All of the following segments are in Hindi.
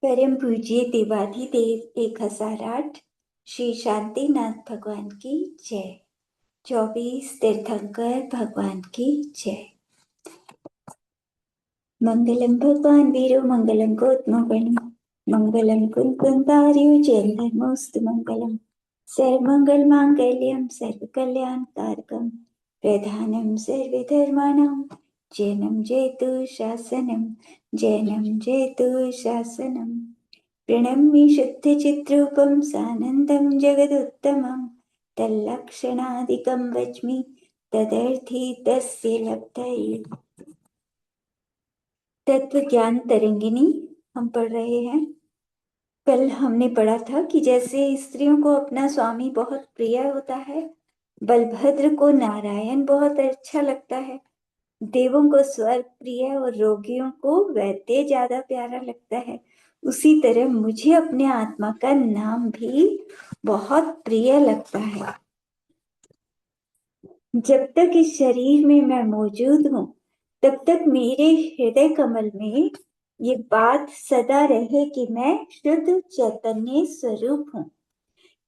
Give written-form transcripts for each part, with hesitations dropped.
परम पूज्य देवाधिदेव 1008 श्री शांतिनाथ भगवान की जय। 24 तीर्थंकर भगवान की जय। मंगलम भगवान वीरो मंगलम गोत्मगण मंगलम कुंकुंतार्यो जैन धर्मोस्तु मंगलम सर्वमंगल मांगल्यम सर्वकल्याण कारकम प्रधानम सर्वधर्माणां जैनम जयतु शासनम जैनम जयतु शासनम। प्रणम्य शुद्धचिद्रूपं सानन्दं जगदुत्तमं तल्लक्षणादिकं वच्मि तदर्थी तस्य लब्धये। तत्व ज्ञान तरंगिणी हम पढ़ रहे हैं। कल हमने पढ़ा था कि जैसे स्त्रियों को अपना स्वामी बहुत प्रिय होता है, बलभद्र को नारायण बहुत अच्छा लगता है, देवों को स्वर्ग प्रिय और रोगियों को वैद्य ज्यादा प्यारा लगता है, उसी तरह मुझे अपने आत्मा का नाम भी बहुत प्रिय लगता है। जब तक इस शरीर में मैं मौजूद हूँ तब तक मेरे हृदय कमल में ये बात सदा रहे कि मैं शुद्ध चैतन्य स्वरूप हूँ।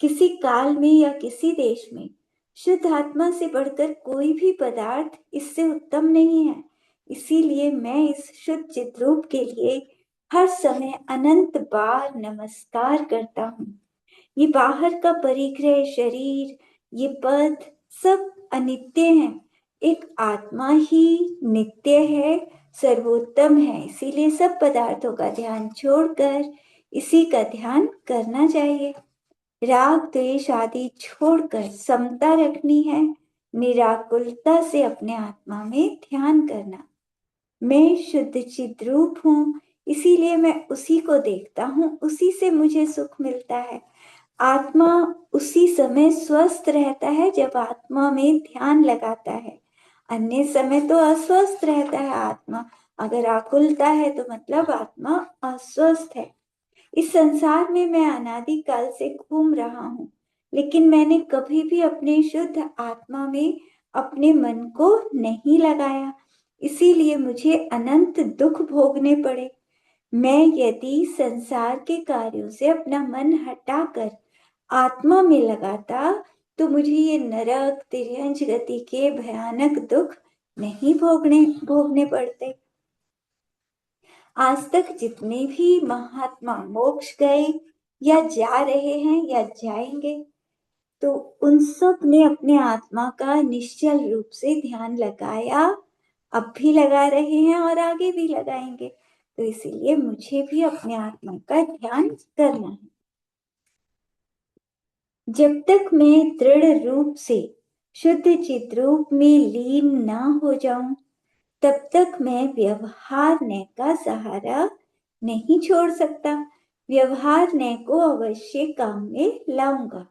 किसी काल में या किसी देश में शुद्ध आत्मा से बढ़कर कोई भी पदार्थ इससे उत्तम नहीं है। इसीलिए मैं इस शुद्ध चिद्रूप के लिए हर समय अनंत बार नमस्कार करता हूँ। ये बाहर का परिग्रह शरीर, ये पद सब अनित्य हैं। एक आत्मा ही नित्य है, सर्वोत्तम है। इसीलिए सब पदार्थों का ध्यान छोड़कर इसी का ध्यान करना चाहिए। राग द्वेष आदि छोड़कर समता रखनी है, निराकुलता से अपने आत्मा में ध्यान करना। मैं शुद्ध चिद्रूप हूँ, इसीलिए मैं उसी को देखता हूँ, उसी से मुझे सुख मिलता है। आत्मा उसी समय स्वस्थ रहता है जब आत्मा में ध्यान लगाता है, अन्य समय तो अस्वस्थ रहता है। आत्मा अगर आकुलता है तो मतलब आत्मा अस्वस्थ है। इस संसार में मैं अनादिकाल से घूम रहा हूँ, लेकिन मैंने कभी भी अपने शुद्ध आत्मा में अपने मन को नहीं लगाया, इसीलिए मुझे अनंत दुख भोगने पड़े। मैं यदि संसार के कार्यों से अपना मन हटाकर आत्मा में लगाता तो मुझे ये नरक तिर्यंच गति के भयानक दुख नहीं भोगने पड़ते। आज तक जितने भी महात्मा मोक्ष गए या जा रहे हैं या जाएंगे, तो उन सब ने अपने आत्मा का निश्चल रूप से ध्यान लगाया, अब भी लगा रहे हैं और आगे भी लगाएंगे। तो इसीलिए मुझे भी अपने आत्मा का ध्यान करना है। जब तक मैं दृढ़ रूप से शुद्ध चिद्रूप में लीन ना हो जाऊं, तब तक मैं व्यवहार न्याय का सहारा नहीं छोड़ सकता। व्यवहार न्याय को अवश्य काम में लाऊंगा।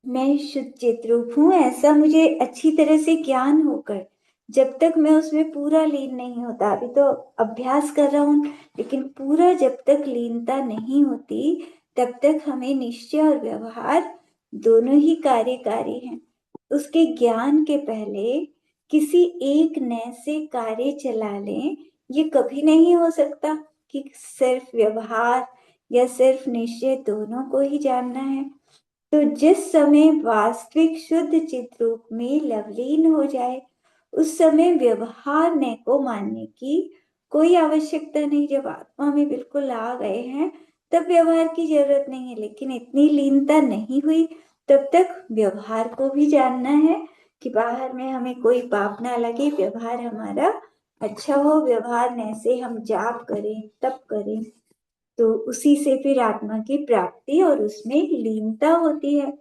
मैं शुद्ध चिद्रूप हूँ, ऐसा मुझे अच्छी तरह से ज्ञान होकर जब तक मैं उसमें पूरा लीन नहीं होता, अभी तो अभ्यास कर रहा हूँ, लेकिन पूरा जब तक लीनता नहीं होती तब तक हमें निश्चय और व्यवहार दोनों ही कार्यकारी हैं। उसके ज्ञान के पहले किसी एक नए से कार्य चला लें, ये कभी नहीं हो सकता कि सिर्फ व्यवहार या सिर्फ निश्चय दोनों को ही जानना है। तो जिस समय वास्तविक शुद्ध चित रूप में लवलीन हो जाए, उस समय व्यवहार ने को मानने की कोई आवश्यकता नहीं। जब आत्मा में बिल्कुल आ गए हैं तब व्यवहार की जरूरत नहीं है, लेकिन इतनी लीनता नहीं हुई तब तक व्यवहार को भी जानना है कि बाहर में हमें कोई पाप ना लगे, व्यवहार हमारा अच्छा हो। व्यवहार ने से हम जाप करें, तप करें, तो उसी से फिर आत्मा की प्राप्ति और उसमें लीनता होती है।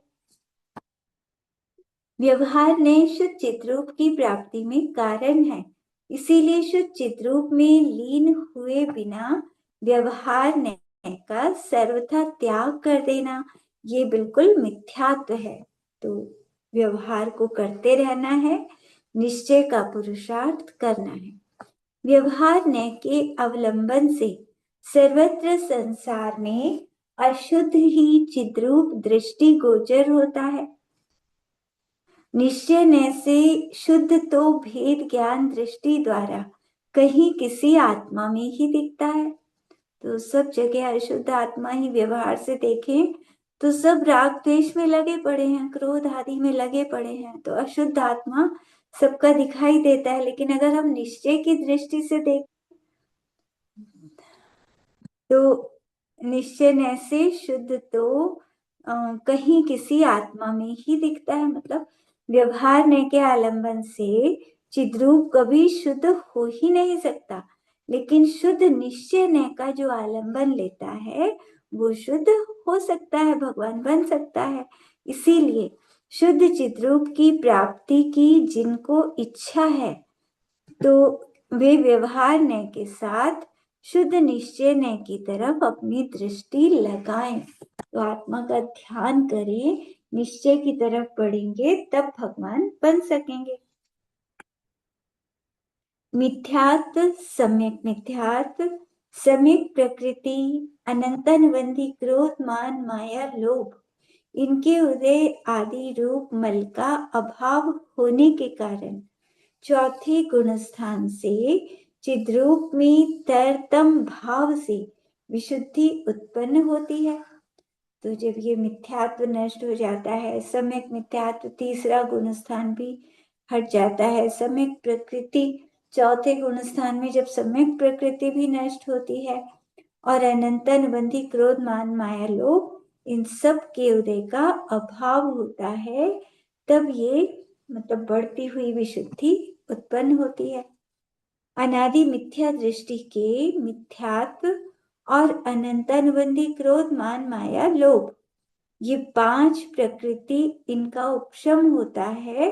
व्यवहार ने शुद्ध चिद्रूप की प्राप्ति में कारण है, इसीलिए शुद्ध चिद्रूप में लीन हुए बिना व्यवहार ने का सर्वथा त्याग कर देना ये बिल्कुल मिथ्यात्व है। तो व्यवहार को करते रहना है, निश्चय का पुरुषार्थ करना है। व्यवहार ने के अवलंबन से सर्वत्र संसार में अशुद्ध ही चिद्रूप दृष्टि गोचर होता है। निश्चय ने से शुद्ध तो भेद ज्ञान दृष्टि द्वारा कहीं किसी आत्मा में ही दिखता है। तो सब जगह अशुद्ध आत्मा ही व्यवहार से देखें तो सब राग द्वेष में लगे पड़े हैं, क्रोध आदि में लगे पड़े हैं, तो अशुद्ध आत्मा सबका दिखाई देता है। लेकिन अगर हम निश्चय की दृष्टि से देखें तो निश्चय से शुद्ध तो कहीं किसी आत्मा में ही दिखता है। मतलब व्यवहार न के आलंबन से चिद्रूप कभी शुद्ध हो ही नहीं सकता, लेकिन शुद्ध निश्चय न का जो आलंबन लेता है वो शुद्ध हो सकता है, भगवान बन सकता है। इसीलिए शुद्ध चिद्रूप की प्राप्ति की जिनको इच्छा है तो वे व्यवहार न के साथ शुद्ध निश्चय न की तरफ अपनी दृष्टि लगाएं। तो आत्मा का ध्यान करें, निश्चय की तरफ बढ़ेंगे तब भगवान बन सकेंगे। मिथ्यात्व, सम्यक मिथ्यात्व, सम्यक प्रकृति, अनंतनबंधी क्रोध मान माया लोभ, इनके उदय आदि रूप मल का अभाव होने के कारण चौथे गुणस्थान से चिद्रूप में तरतम भाव से विशुद्धि उत्पन्न होती है। तो जब ये मिथ्यात्व नष्ट हो जाता है, सम्यक मिथ्यात्व तीसरा गुणस्थान भी हट जाता है, सम्यक प्रकृति चौथे गुणस्थान में जब सम्यक प्रकृति भी नष्ट होती है और अनंतनबंधी क्रोध मान माया लोभ इन सब के उदय का अभाव होता है, तब ये मतलब बढ़ती हुई विशुद्धि उत्पन्न होती है। अनादि मिथ्या दृष्टि के मिथ्यात्व और अनंतनबंधी क्रोध मान माया लोभ, ये पांच प्रकृति इनका उपशम होता है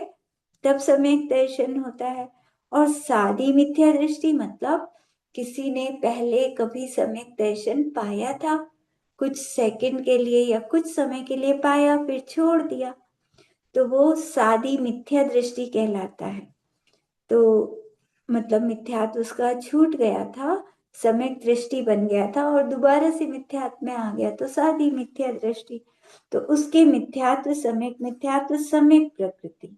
तब सम्यक दर्शन होता है। और सादी मिथ्या दृष्टि मतलब किसी ने पहले कभी सम्यक दर्शन पाया था, कुछ सेकंड के लिए या कुछ समय के लिए पाया फिर छोड़ दिया, तो वो सादी मिथ्या दृष्टि कहलाता है। तो मतलब मिथ्यात्व उसका छूट गया था, सम्यक दृष्टि बन गया था और दोबारा से मिथ्यात्व में आ गया, तो सादी मिथ्या दृष्टि। तो उसके मिथ्यात्व सम्यक प्रकृति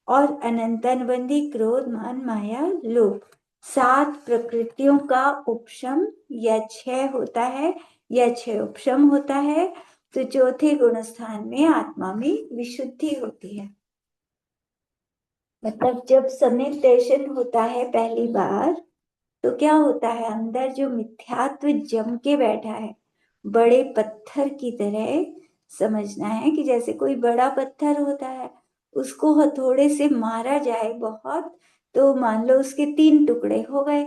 और अनंतनबंधी क्रोध मान माया लोभ, सात प्रकृतियों का उपशम या क्षय होता है या क्षय उपशम होता है, तो चौथे गुण स्थान में आत्मा में विशुद्धि होती है। मतलब जब सम्यक दर्शन होता है पहली बार तो क्या होता है, अंदर जो मिथ्यात्व जम के बैठा है बड़े पत्थर की तरह समझना है कि जैसे कोई बड़ा पत्थर होता है उसको हथौड़े से मारा जाए बहुत, तो मान लो उसके तीन टुकड़े हो गए,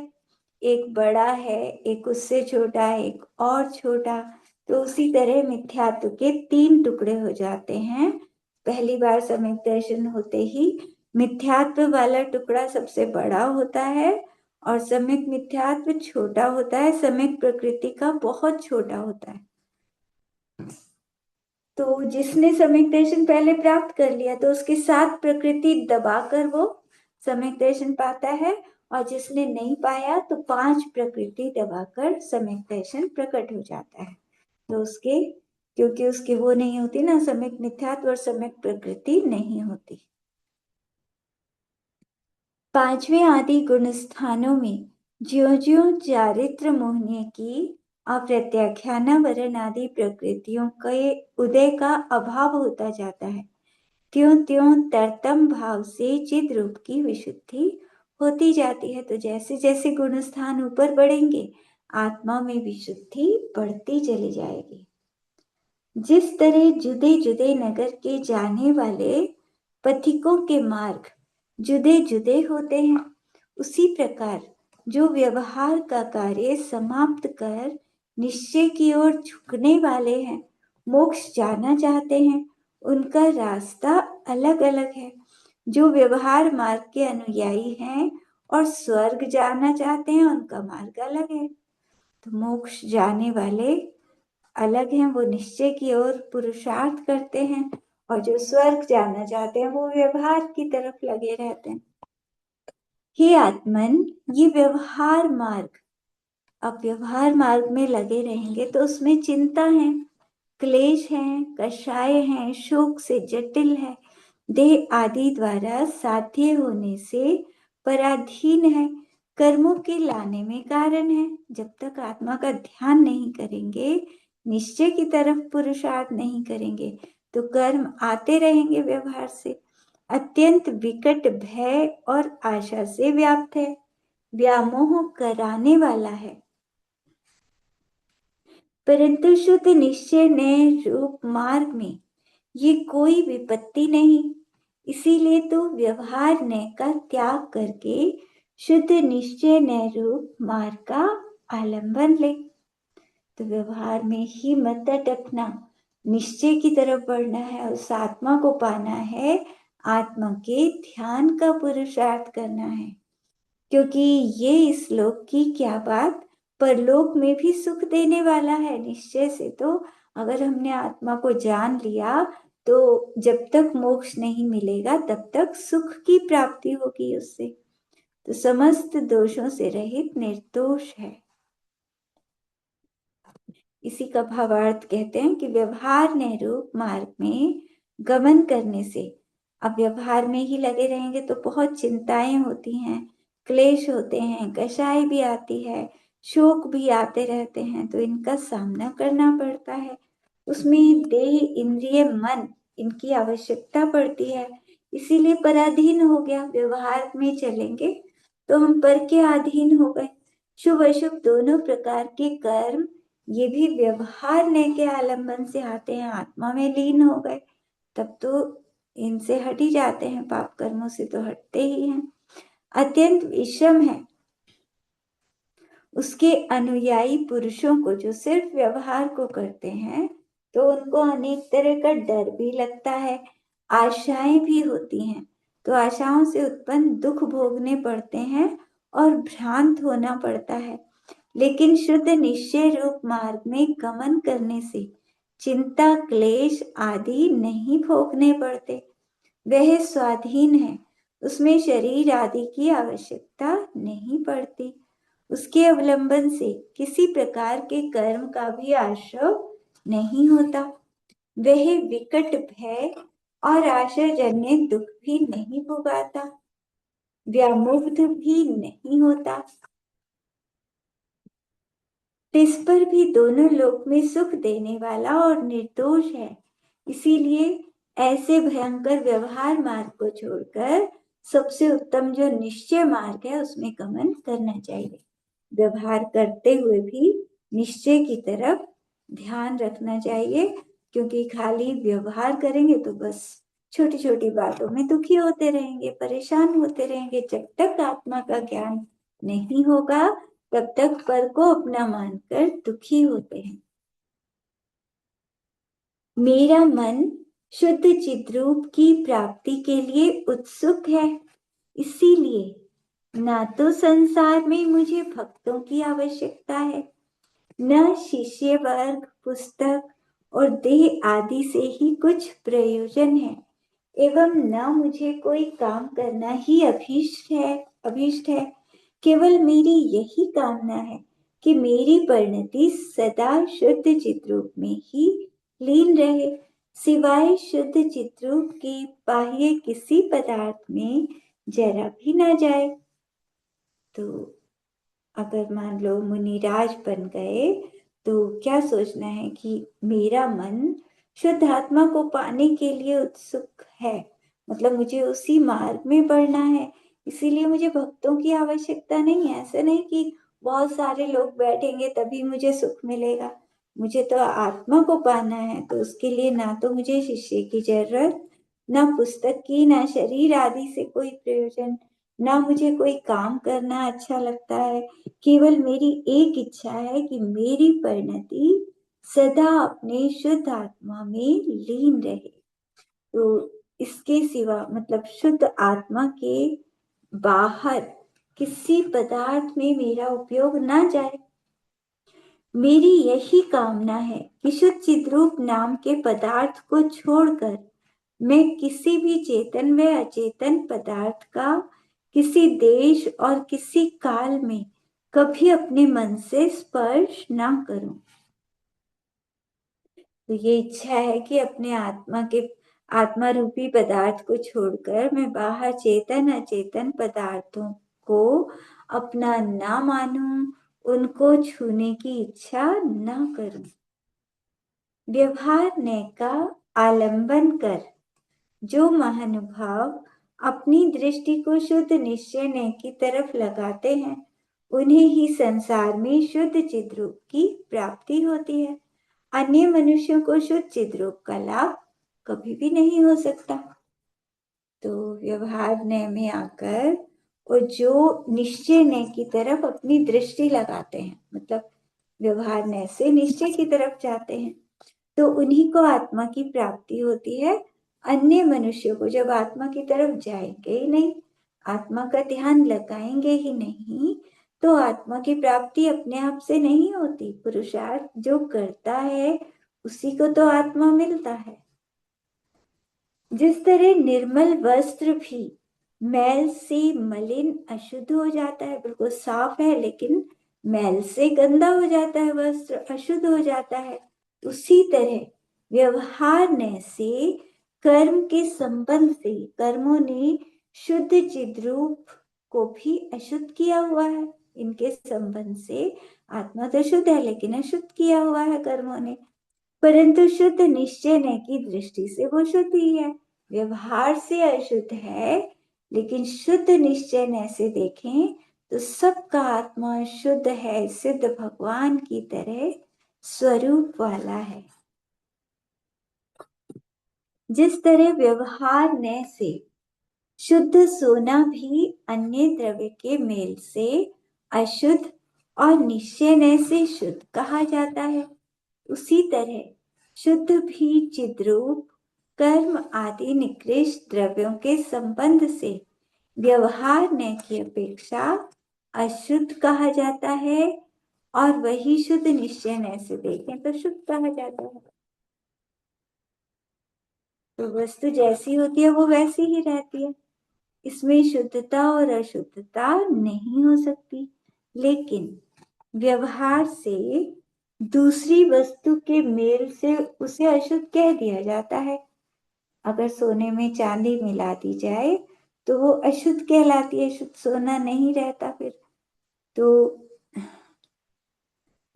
एक बड़ा है, एक उससे छोटा है, एक और छोटा, तो उसी तरह मिथ्यात्व के तीन टुकड़े हो जाते हैं पहली बार सम्यक दर्शन होते ही। मिथ्यात्व वाला टुकड़ा सबसे बड़ा होता है और सम्यक मिथ्यात्व छोटा होता है, सम्यक प्रकृति का बहुत छोटा होता है। तो जिसने सम्यक दर्शन पहले प्राप्त कर लिया तो उसके साथ प्रकृति दबाकर वो सम्यक दर्शन पाता है, और जिसने नहीं पाया तो पांच प्रकृति दबाकर सम्यक दर्शन प्रकट हो जाता है। तो उसके क्योंकि उसकी वो नहीं होती ना, सम्यक मिथ्यात्व और सम्यक प्रकृति नहीं होती। पांचवें आदि गुण स्थानों में ज्यो ज्यो चारित्र मोहनीय की अप्रत्याख्याना वरण आदि प्रकृतियों के उदय का अभाव होता जाता है, त्यों त्यों तरतम भाव से चिद रूप की विशुद्धि होती जाती है। तो जैसे जैसे गुण स्थान ऊपर बढ़ेंगे आत्मा में विशुद्धि बढ़ती चली जाएगी। जिस तरह जुदे जुदे नगर के जाने वाले पथिकों के मार्ग जुदे जुदे होते हैं, उसी प्रकार जो व्यवहार का कार्य समाप्त कर निश्चय की ओर झुकने वाले हैं, मोक्ष जाना चाहते हैं, उनका रास्ता अलग अलग है। जो व्यवहार मार्ग के अनुयायी हैं और स्वर्ग जाना चाहते हैं उनका मार्ग अलग है। तो मोक्ष जाने वाले अलग हैं, वो निश्चय की ओर पुरुषार्थ करते हैं, और जो स्वर्ग जाना चाहते हैं वो व्यवहार की तरफ लगे रहते हैं। हे आत्मन, ये व्यवहार मार्ग, अब व्यवहार मार्ग में लगे रहेंगे तो उसमें चिंता है, क्लेश है, कषाय है, शोक से जटिल है, देह आदि द्वारा साध्य होने से पराधीन है, कर्मों के लाने में कारण है। जब तक आत्मा का ध्यान नहीं करेंगे, निश्चय की तरफ पुरुषार्थ नहीं करेंगे, तो कर्म आते रहेंगे व्यवहार से। अत्यंत विकट भय और आशा से व्याप्त है, व्यामोह कराने वाला है। परंतु शुद्ध निश्चय नए रूप मार्ग में ये कोई विपत्ति नहीं। इसीलिए तो व्यवहार नय का त्याग करके शुद्ध निश्चय नय रूप मार्ग का आलंबन ले। तो व्यवहार में ही मत अटकना, निश्चय की तरफ बढ़ना है, उस आत्मा को पाना है, आत्मा के ध्यान का पुरुषार्थ करना है। क्योंकि ये इस लोक की क्या बात, परलोक में भी सुख देने वाला है निश्चय से। तो अगर हमने आत्मा को जान लिया, तो जब तक मोक्ष नहीं मिलेगा तब तक सुख की प्राप्ति होगी उससे। तो समस्त दोषों से रहित निर्दोष है। इसी का भावार्थ कहते हैं कि व्यवहार ने रूप मार्ग में गमन करने से, अब व्यवहार में ही लगे रहेंगे तो बहुत चिंताएं होती हैं, क्लेश होते हैं, कषाय भी आती है, शोक भी आते रहते हैं, तो इनका सामना करना पड़ता है। उसमें देह, इंद्रिय, मन, इनकी आवश्यकता पड़ती है। इसीलिए पराधीन हो गया। व्यवहार में चलेंगे तो हम पर के अधीन हो गए। शुभ अशुभ दोनों प्रकार के कर्म ये भी व्यवहार ने के आलंबन से आते हैं, आत्मा में लीन हो गए तब तो इनसे हट ही जाते हैं, पाप कर्मों से तो हटते ही हैं। अत्यंत विषम है उसके अनुयायी पुरुषों को जो सिर्फ व्यवहार को करते हैं, तो उनको अनेक तरह का डर भी लगता है, आशाएं भी होती हैं। तो आशाओं से उत्पन्न दुख भोगने पड़ते हैं और भ्रांत होना पड़ता है। लेकिन शुद्ध निश्चय रूप मार्ग में गमन करने से चिंता, क्लेश आदि नहीं भोगने पड़ते। वह स्वाधीन है, उसमें शरीर आदि की आवश्यकता नहीं पड़ती। उसके अवलंबन से किसी प्रकार के कर्म का भी आश्रय नहीं होता। वह विकट भय और आशाजन्य दुख भी नहीं भोगाता, व्यामोहित भी नहीं होता। इस पर भी दोनों लोक में सुख देने वाला और निर्दोष है। इसीलिए ऐसे भयंकर व्यवहार मार्ग को छोड़कर सबसे उत्तम जो निश्चय मार्ग है उसमें गमन करना चाहिए। व्यवहार करते हुए भी निश्चय की तरफ ध्यान रखना चाहिए, क्योंकि खाली व्यवहार करेंगे तो बस छोटी छोटी बातों में दुखी होते रहेंगे, परेशान होते रहेंगे। जब तक आत्मा का ज्ञान नहीं होगा तब तक पर को अपना मानकर दुखी होते हैं। मेरा मन शुद्ध चिद्रूप की प्राप्ति के लिए उत्सुक है। इसीलिए ना तो संसार में मुझे भक्तों की आवश्यकता है, न शिष्य वर्ग, पुस्तक और देह आदि से ही कुछ प्रयोजन है, एवं न मुझे कोई काम करना ही अभीष्ट है। केवल मेरी यही कामना है कि मेरी परिणति सदा शुद्ध चित्रूप में ही लीन रहे, सिवाय शुद्ध चित्रूप के बाह्य किसी पदार्थ में जरा भी न जाए। तो अगर मान लो मुनिराज बन गए तो क्या सोचना है कि मेरा मन शुद्ध आत्मा को पाने के लिए उत्सुक है, मतलब मुझे उसी मार्ग में बढ़ना है, इसीलिए मुझे भक्तों की आवश्यकता नहीं है। ऐसा नहीं कि बहुत सारे लोग बैठेंगे तभी मुझे सुख मिलेगा। मुझे तो आत्मा को पाना है, तो उसके लिए ना तो मुझे शिष्य की जरूरत, ना पुस्तक की, ना शरीर आदि से कोई प्रयोजन, ना मुझे कोई काम करना अच्छा लगता है। केवल मेरी एक इच्छा है कि मेरी परिणति सदा अपने शुद्ध आत्मा में लीन रहे। तो इसके सिवा, मतलब शुद्ध आत्मा के बाहर किसी पदार्थ में मेरा उपयोग ना जाए। मेरी यही कामना है कि शुद्ध चिद्रूप नाम के पदार्थ को छोड़कर मैं किसी भी चेतन व अचेतन पदार्थ का किसी देश और किसी काल में कभी अपने मन से स्पर्श ना करूं। तो ये इच्छा है कि अपने आत्मा रूपी पदार्थ को छोड़कर मैं बाहर चेतन अचेतन पदार्थों को अपना ना मानूं, उनको छूने की इच्छा ना करूं। व्यवहार ने का आलंबन कर जो महानुभाव अपनी दृष्टि को शुद्ध निश्चय ने की तरफ लगाते हैं, उन्हें ही संसार में शुद्ध चिद्रूप की प्राप्ति होती है। अन्य मनुष्यों को शुद्ध चिद्रूप का लाभ कभी भी नहीं हो सकता। तो व्यवहार नय में आकर और जो निश्चय नय की तरफ अपनी दृष्टि लगाते हैं, मतलब व्यवहार नय से निश्चय की तरफ जाते हैं, तो उन्हीं को आत्मा की प्राप्ति होती है। अन्य मनुष्यों को जब आत्मा की तरफ जाएंगे ही नहीं, आत्मा का ध्यान लगाएंगे ही नहीं, तो आत्मा की प्राप्ति अपने आप से नहीं होती। पुरुषार्थ जो करता है उसी को तो आत्मा मिलता है। जिस तरह निर्मल वस्त्र भी मैल से मलिन अशुद्ध हो जाता है, बिल्कुल साफ है लेकिन मैल से गंदा हो जाता है, वस्त्र अशुद्ध हो जाता है, उसी तरह व्यवहार ने से कर्म के संबंध से कर्मों ने शुद्ध चिद्रूप को भी अशुद्ध किया हुआ है। इनके संबंध से आत्मा तो शुद्ध है लेकिन अशुद्ध किया हुआ है कर्मों ने, परंतु शुद्ध निश्चय ने की दृष्टि से वो शुद्ध ही है। व्यवहार से अशुद्ध है लेकिन शुद्ध निश्चय ने से देखें तो सबका आत्मा शुद्ध है, सिद्ध भगवान की तरह स्वरूप वाला है। जिस तरह व्यवहार ने से शुद्ध सोना भी अन्य द्रव्य के मेल से अशुद्ध और निश्चय ने से शुद्ध कहा जाता है, उसी तरह शुद्ध भी चिद्रूप कर्म आदि निकृष्ट द्रव्यों के संबंध से व्यवहार ने की अपेक्षा अशुद्ध कहा जाता है, और वही शुद्ध निश्चय ने से देखें तो शुद्ध कहा जाता है। तो वस्तु जैसी होती है वो वैसी ही रहती है, इसमें शुद्धता और अशुद्धता नहीं हो सकती। लेकिन व्यवहार से दूसरी वस्तु के मेल से उसे अशुद्ध कह दिया जाता है। अगर सोने में चांदी मिला दी जाए तो वो अशुद्ध कहलाती है, शुद्ध सोना नहीं रहता फिर तो।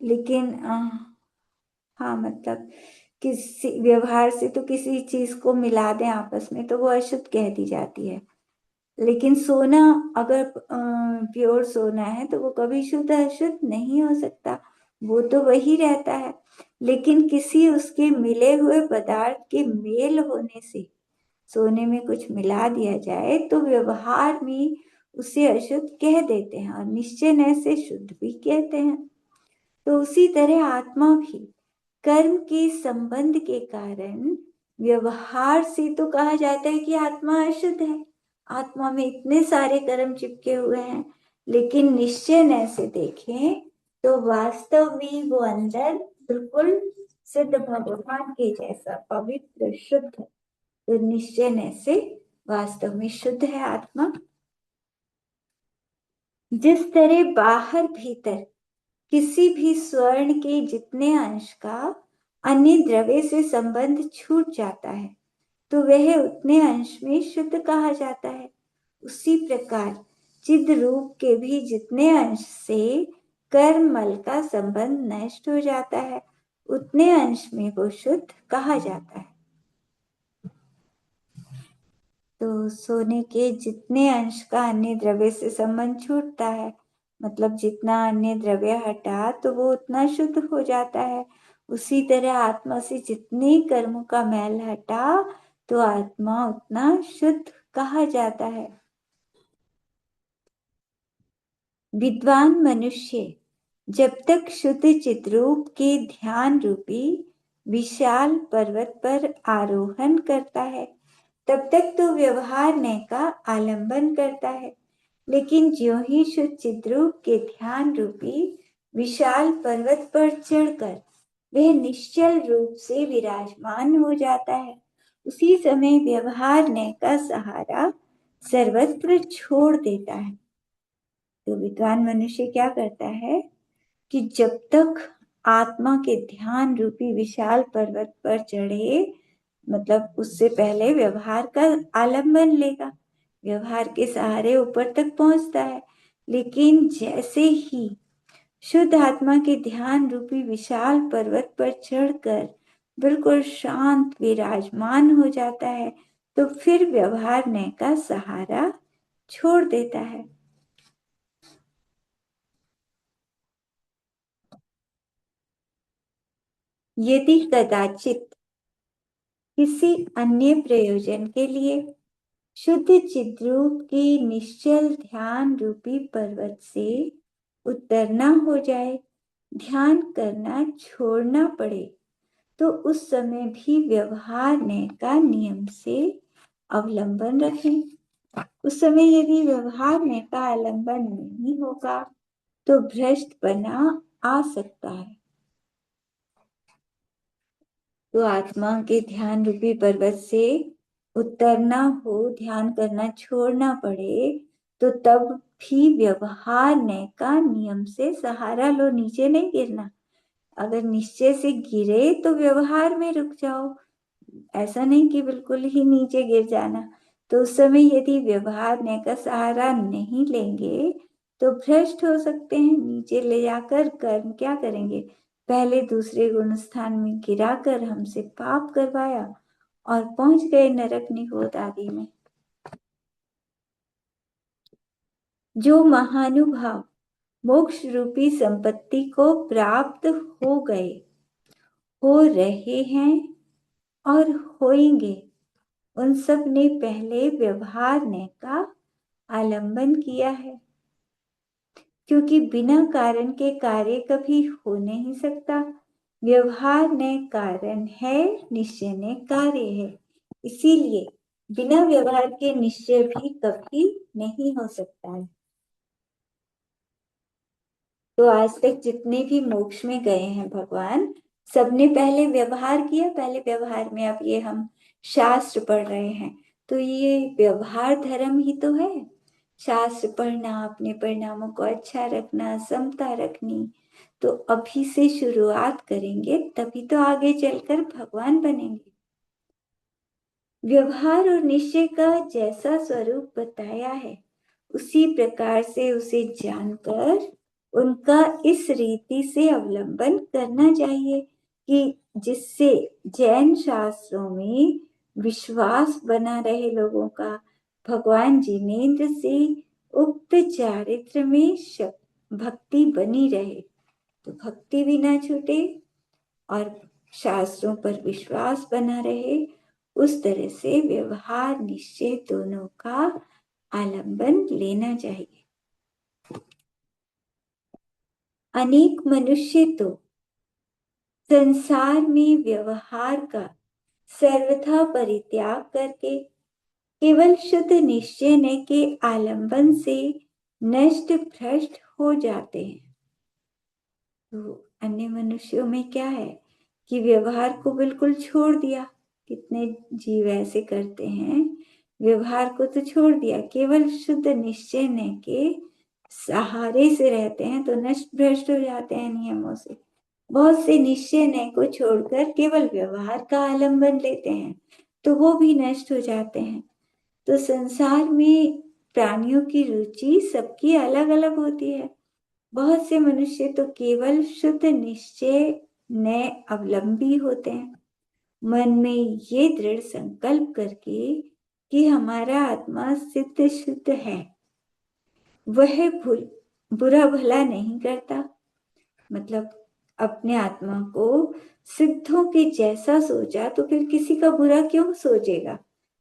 लेकिन हाँ, मतलब किसी व्यवहार से तो किसी चीज को मिला दें आपस में तो वो अशुद्ध कह दी जाती है। लेकिन सोना अगर प्योर सोना है तो वो कभी शुद्ध अशुद्ध नहीं हो सकता, वो तो वही रहता है। लेकिन किसी उसके मिले हुए पदार्थ के मेल होने से सोने में कुछ मिला दिया जाए तो व्यवहार में उसे अशुद्ध कह देते हैं और निश्चय न से शुद्ध भी कहते हैं। तो उसी तरह आत्मा भी कर्म के संबंध के कारण व्यवहार से तो कहा जाता है कि आत्मा अशुद्ध है, आत्मा में इतने सारे कर्म चिपके हुए हैं, लेकिन निश्चय न से देखें तो वास्तव में वो अंदर बिल्कुल सिद्ध भगवान के जैसा पवित्र शुद्ध, तो निश्चय न से वास्तव में शुद्ध है आत्मा। जिस तरह बाहर भीतर किसी भी स्वर्ण के जितने अंश का अन्य द्रव्य से संबंध छूट जाता है तो वह उतने अंश में शुद्ध कहा जाता है, उसी प्रकार चिद रूप के भी जितने अंश से कर्म मल का संबंध नष्ट हो जाता है उतने अंश में वो शुद्ध कहा जाता है। तो सोने के जितने अंश का अन्य द्रव्य से संबंध छूटता है, मतलब जितना अन्य द्रव्य हटा तो वो उतना शुद्ध हो जाता है। उसी तरह आत्मा से जितने कर्मों का मैल हटा तो आत्मा उतना शुद्ध कहा जाता है। विद्वान मनुष्य जब तक शुद्ध चिद्रूप के ध्यान रूपी विशाल पर्वत पर आरोहण करता है तब तक तो व्यवहार नय का आलंबन करता है, लेकिन ज्यों ही शुद्ध चिद्रूप के ध्यान रूपी विशाल पर्वत पर चढ़कर वह निश्चल रूप से विराजमान हो जाता है, उसी समय व्यवहार नय का सहारा सर्वत्र छोड़ देता है। तो विद्वान मनुष्य क्या करता है कि जब तक आत्मा के ध्यान रूपी विशाल पर्वत पर चढ़े, मतलब उससे पहले व्यवहार का आलंबन लेगा, व्यवहार के सहारे ऊपर तक पहुंचता है, लेकिन जैसे ही शुद्ध आत्मा के ध्यान रूपी विशाल पर्वत पर चढ़कर बिल्कुल शांत विराजमान हो जाता है, तो फिर व्यवहार नय का सहारा छोड़ देता है। यदि कदाचित किसी अन्य प्रयोजन के लिए शुद्ध चिद्रूप की निश्चल ध्यान रूपी पर्वत से उतरना हो जाए, ध्यान करना छोड़ना पड़े, तो उस समय भी व्यवहार नय का नियम से अवलंबन रखें। उस समय यदि व्यवहार नय का अवलंबन नहीं होगा तो भ्रष्टपना आ सकता है। तो आत्मा के ध्यान रूपी पर्वत से उतरना हो, ध्यान करना छोड़ना पड़े, तो तब भी व्यवहार नय का नियम से सहारा लो, नीचे नहीं गिरना। अगर निश्चय से गिरे तो व्यवहार में रुक जाओ, ऐसा नहीं कि बिल्कुल ही नीचे गिर जाना। तो उस समय यदि व्यवहार नय का सहारा नहीं लेंगे तो भ्रष्ट हो सकते हैं। नीचे ले जाकर कर्म क्या करेंगे, पहले दूसरे गुण स्थान में गिराकर हमसे पाप करवाया और पहुंच गए नरक निगोद आदि में। जो महानुभाव मोक्ष रूपी संपत्ति को प्राप्त हो गए, हो रहे हैं और होएंगे, उन सब ने पहले व्यवहार नय का आलंबन किया है, क्योंकि बिना कारण के कार्य कभी हो नहीं सकता। व्यवहार नय कारण है, निश्चय नय कार्य है। इसीलिए बिना व्यवहार के निश्चय भी कभी नहीं हो सकता है। तो आज तक जितने भी मोक्ष में गए हैं भगवान, सबने पहले व्यवहार किया। पहले व्यवहार में, अब ये हम शास्त्र पढ़ रहे हैं, तो ये व्यवहार धर्म ही तो है। शास्त्र पढ़ना, अपने परिणामों को अच्छा रखना, समता रखनी, तो अभी से शुरुआत करेंगे तभी तो आगे चलकर भगवान बनेंगे। व्यवहार और निश्चय का जैसा स्वरूप बताया है, उसी प्रकार से उसे जानकर उनका इस रीति से अवलंबन करना चाहिए कि जिससे जैन शास्त्रों में विश्वास बना रहे लोगों का, भगवान जिनेंद्र से उक्त चारित्र में भक्ति बनी रहे, तो भक्ति भी ना छूटे और शास्त्रों पर विश्वास बना रहे। उस तरह से व्यवहार निश्चय दोनों का आलंबन लेना चाहिए। अनेक मनुष्य तो संसार में व्यवहार का सर्वथा परित्याग करके केवल शुद्ध निश्चय ने के आलंबन से नष्ट भ्रष्ट हो जाते हैं। तो अन्य मनुष्यों में क्या है कि व्यवहार को बिल्कुल छोड़ दिया। कितने जीव ऐसे करते हैं, व्यवहार को तो छोड़ दिया, केवल शुद्ध निश्चय ने के सहारे से रहते हैं, तो नष्ट भ्रष्ट हो जाते हैं नियमों से। बहुत से निश्चय ने को छोड़कर केवल व्यवहार का आलंबन लेते हैं, तो वो भी नष्ट हो जाते हैं। तो संसार में प्राणियों की रुचि सबकी अलग अलग होती है। बहुत से मनुष्य तो केवल शुद्ध निश्चय ने अवलंबी होते हैं, मन में ये दृढ़ संकल्प करके कि हमारा आत्मा सिद्ध शुद्ध है, वह बुरा भला नहीं करता। मतलब अपने आत्मा को सिद्धों के जैसा सोचा तो फिर किसी का बुरा क्यों सोचेगा,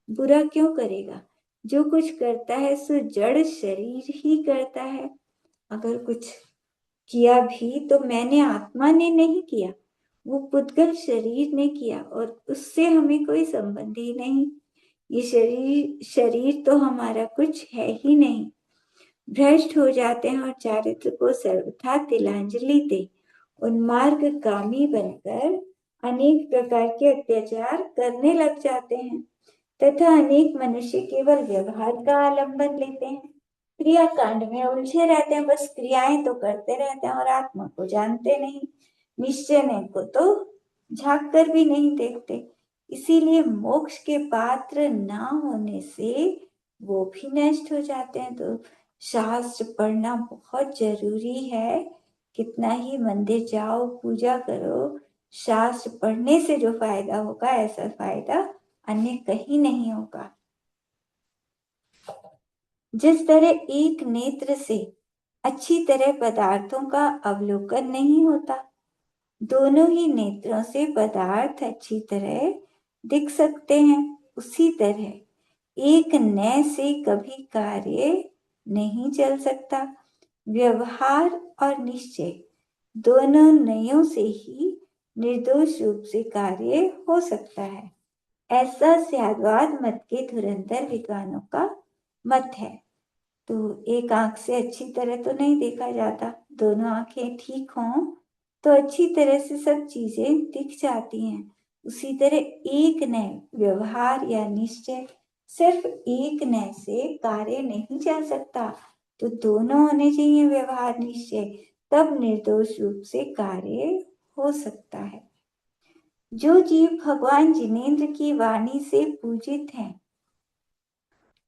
बुरा क्यों करेगा। जो कुछ करता है सो जड़ शरीर ही करता है। अगर कुछ किया भी तो मैंने आत्मा ने नहीं किया, वो पुद्गल शरीर ने किया, और उससे हमें कोई संबंध ही नहीं। ये शरीर शरीर तो हमारा कुछ है ही नहीं। भ्रष्ट हो जाते हैं और चारित्र को सर्वथा तिलांजलि दे उन्मार्गगामी बनकर अनेक प्रकार के अत्याचार करने लग जाते हैं, तथा अनेक मनुष्य केवल व्यवहार का आलंबन लेते हैं, क्रिया कांड में उलझे रहते हैं, बस क्रियाएं तो करते रहते हैं और आत्मा को जानते नहीं, निश्चय ने को तो झांक कर भी नहीं देखते। इसीलिए मोक्ष के पात्र ना होने से वो भी नष्ट हो जाते हैं। तो शास्त्र पढ़ना बहुत जरूरी है। कितना ही मंदिर जाओ, पूजा करो, शास्त्र पढ़ने से जो फायदा होगा, ऐसा फायदा अन्य कहीं नहीं होगा। जिस तरह एक नेत्र से अच्छी तरह पदार्थों का अवलोकन नहीं होता, दोनों ही नेत्रों से पदार्थ अच्छी तरह दिख सकते हैं, उसी तरह एक नय से कभी कार्य नहीं चल सकता। व्यवहार और निश्चय दोनों नयों से ही निर्दोष रूप से कार्य हो सकता है। ऐसा स्याद्वाद मत के धुरंधर विद्वानों का मत है। तो एक आंख से अच्छी तरह तो नहीं देखा जाता, दोनों आंखें ठीक हों तो अच्छी तरह से सब चीजें दिख जाती हैं। उसी तरह एक नय व्यवहार या निश्चय, सिर्फ एक नय से कार्य नहीं चल सकता, तो दोनों होने चाहिए, व्यवहार निश्चय, तब निर्दोष रूप से कार्य हो सकता है। जो जीव भगवान जिनेंद्र की वाणी से पूजित हैं,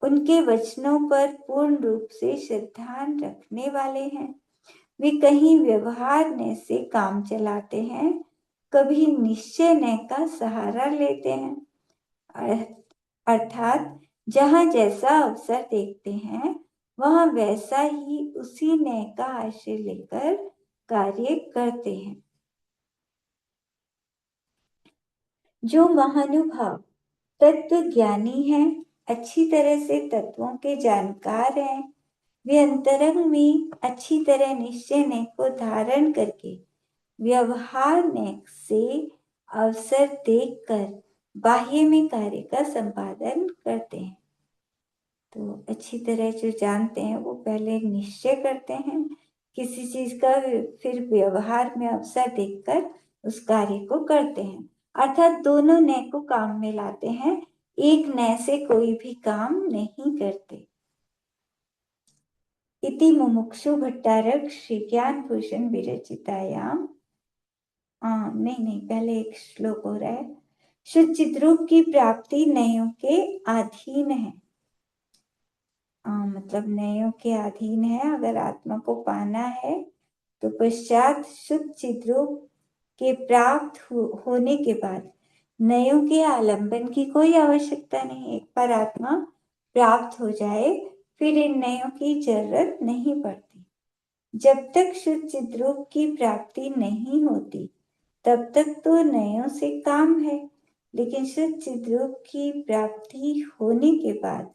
उनके वचनों पर पूर्ण रूप से श्रद्धा रखने वाले हैं। वे कहीं व्यवहार ने से काम चलाते हैं, कभी निश्चय ने का सहारा लेते हैं। अर्थात जहाँ जैसा अवसर देखते हैं, वहाँ वैसा ही उसी न्याय का आश्रय लेकर कार्य करते हैं। जो महानुभाव तत्व ज्ञानी हैं, अच्छी तरह से तत्वों के जानकार हैं, वे अंतरंग में अच्छी तरह निश्चय ने को धारण करके व्यवहार ने से अवसर देखकर बाह्य में कार्य का संपादन करते हैं। तो अच्छी तरह जो जानते हैं वो पहले निश्चय करते हैं किसी चीज का, फिर व्यवहार में अवसर देखकर उस कार्य को करते हैं। अर्थात दोनों नय को काम में लाते हैं, एक नय से कोई भी काम नहीं करते। इति मुमुक्षु भट्टारक श्री ज्ञान भूषण विरचितायाम, नहीं, पहले एक श्लोक हो रहा है। शुद्ध चिद्रूप की प्राप्ति नयों के अधीन है। मतलब नयों के अधीन है। अगर आत्मा को पाना है तो पश्चात शुद्ध चिद्रूप के प्राप्त होने के बाद नयों के आलंबन की कोई आवश्यकता नहीं। एक बार आत्मा प्राप्त हो जाए फिर इन नयों की जरूरत नहीं पड़ती। जब तक शुद्ध चिद्रूप की प्राप्ति नहीं होती तब तक तो नयों से काम है, लेकिन शुद्ध चिद्रूप की प्राप्ति होने के बाद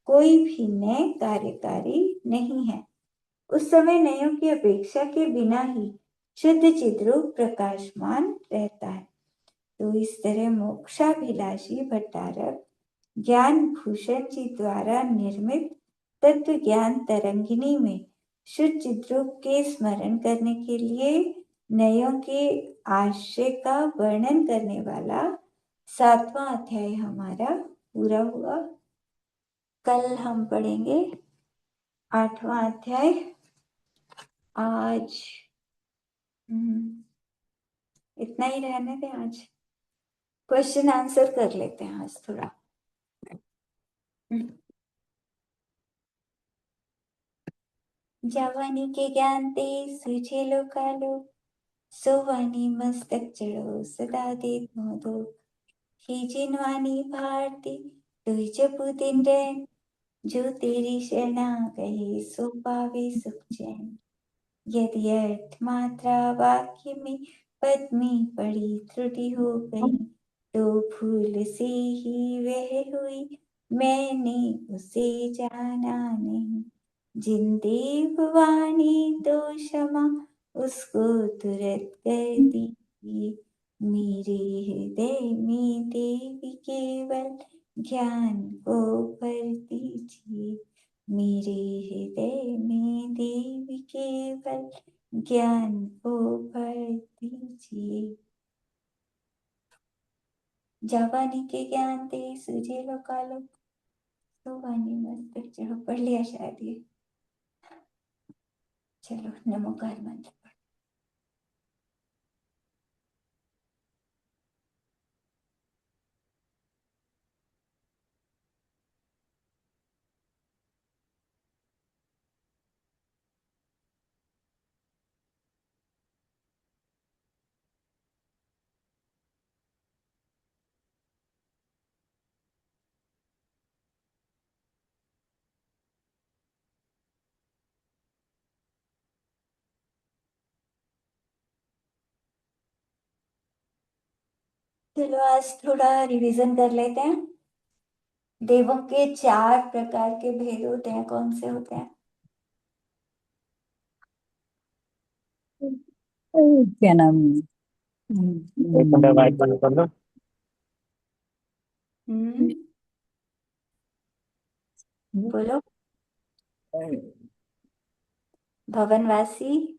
कोई भी नए कार्यकारी नहीं है। उस समय नयों की अपेक्षा के बिना ही शुद्ध चिद्रूप प्रकाशमान रहता है। तो इस तरह मोक्षाभिलाषी भट्टारक ज्ञान भूषण जी द्वारा निर्मित तत्व ज्ञान तरंगिनी में शुद्ध चिद्रूप के स्मरण करने के लिए नयों के आश्रय का वर्णन करने वाला 7वां अध्याय हमारा पूरा हुआ। कल हम पढ़ेंगे 8वां अध्याय। आज इतना ही रहने दें। आज क्वेश्चन आंसर कर लेते हैं आज थोड़ा। जवानी के ज्ञान ते सूझे लो कालो, सोवानी मस्तक चढ़ो सदा देत मोदो। ही जिनवानी भारती तुई जपु दिन रैन, जो तेरी शरणा गए सो पावे सुख चैन। यदि अर्थ मात्रा वाक्य में पद में पड़ी त्रुटि हो गई, तो भूल से ही वह हुई, मैंने उसे जाना नहीं। जिन देव वाणी तो क्षमा उसको तुरंत कर दी, मेरे हृदय में देवी केवल ज्ञान को भर दीजिए। मेरे हृदय में देवी केवल ज्ञान को भर दीजिए। जावानी के ज्ञान ते सूझे लो कालो, तो वाणी मस्तक चढ़ो। पढ़ लिया शायद ये। चलो नमोकार मंत्र। चलो आज थोड़ा रिवीजन कर लेते हैं। देवों के 4 प्रकार के भेद होते हैं, कौन से होते हैं? क्या नाम? एक मिनट बात चालू कर लो। हम्म, बोलो। भवनवासी,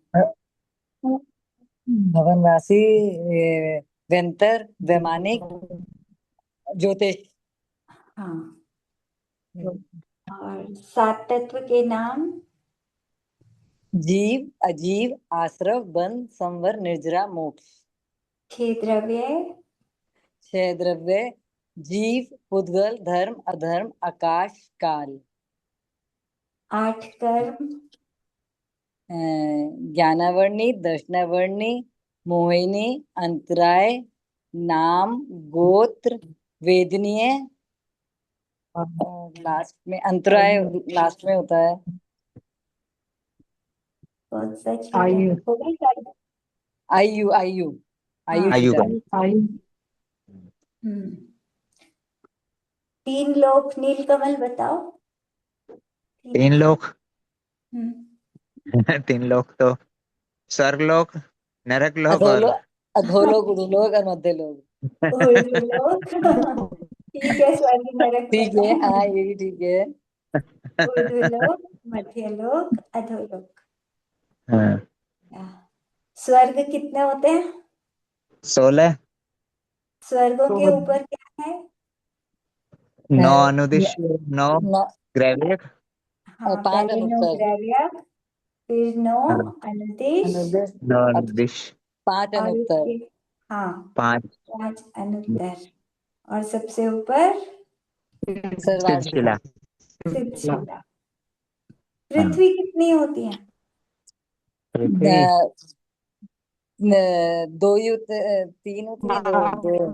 भवनवासी, व्यंतर, वैमानिक, ज्योतिष। हाँ। और 7 तत्व के नाम? जीव, अजीव, आश्रव, बंध, संवर, निर्जरा, मोक्ष। 6 द्रव्य? छह द्रव्य: जीव, पुद्गल, धर्म, अधर्म, आकाश, काल। 8 कर्म? ज्ञानावर्णी, दर्शनावर्णी, मोहिनी, अंतराय, नाम, गोत्र, वेदनीय, लास्ट में अंतराय लास्ट में होता है। कौन सा छूटा? हो गई सारी? आयु, आयु, आयु हाँ, आयु छूटा। का। हम्म। 3 लोक नीलकमल बताओ। तीन। 3 लोक। हम्म। 3 लोक तो स्वर्गलोक, नरक लोक अधोलोक, और अधोलोक, उधोलोक और मध्यलोक। ऊर्ध्वलोक। ठीक है, स्वर्ग नरक ठीक पता है, है। हाँ ये भी ठीक है। ऊर्ध्वलोक, मध्यलोक, अधोलोक। हाँ, स्वर्ग कितने होते हैं? 16। स्वर्गों के ऊपर क्या है? 9 न, अनुदिश, 9 न, ग्रैविक। और हाँ, 5 पहले 9 अनुत्तर। ग्राव्या, फिर 9 हाँ, अनुदेश, अनुदेश। 9 अब अनुदिश। 5 और अनुत्तर। उसके, हाँ, 5 5 अनुत्तर। और सबसे ऊपर सर्वाधिक। सिलसिला। सिलसिला। हाँ, पृथ्वी कितनी होती है? पृथ्वी न, दो ही होते, 3 होती है, दो दो।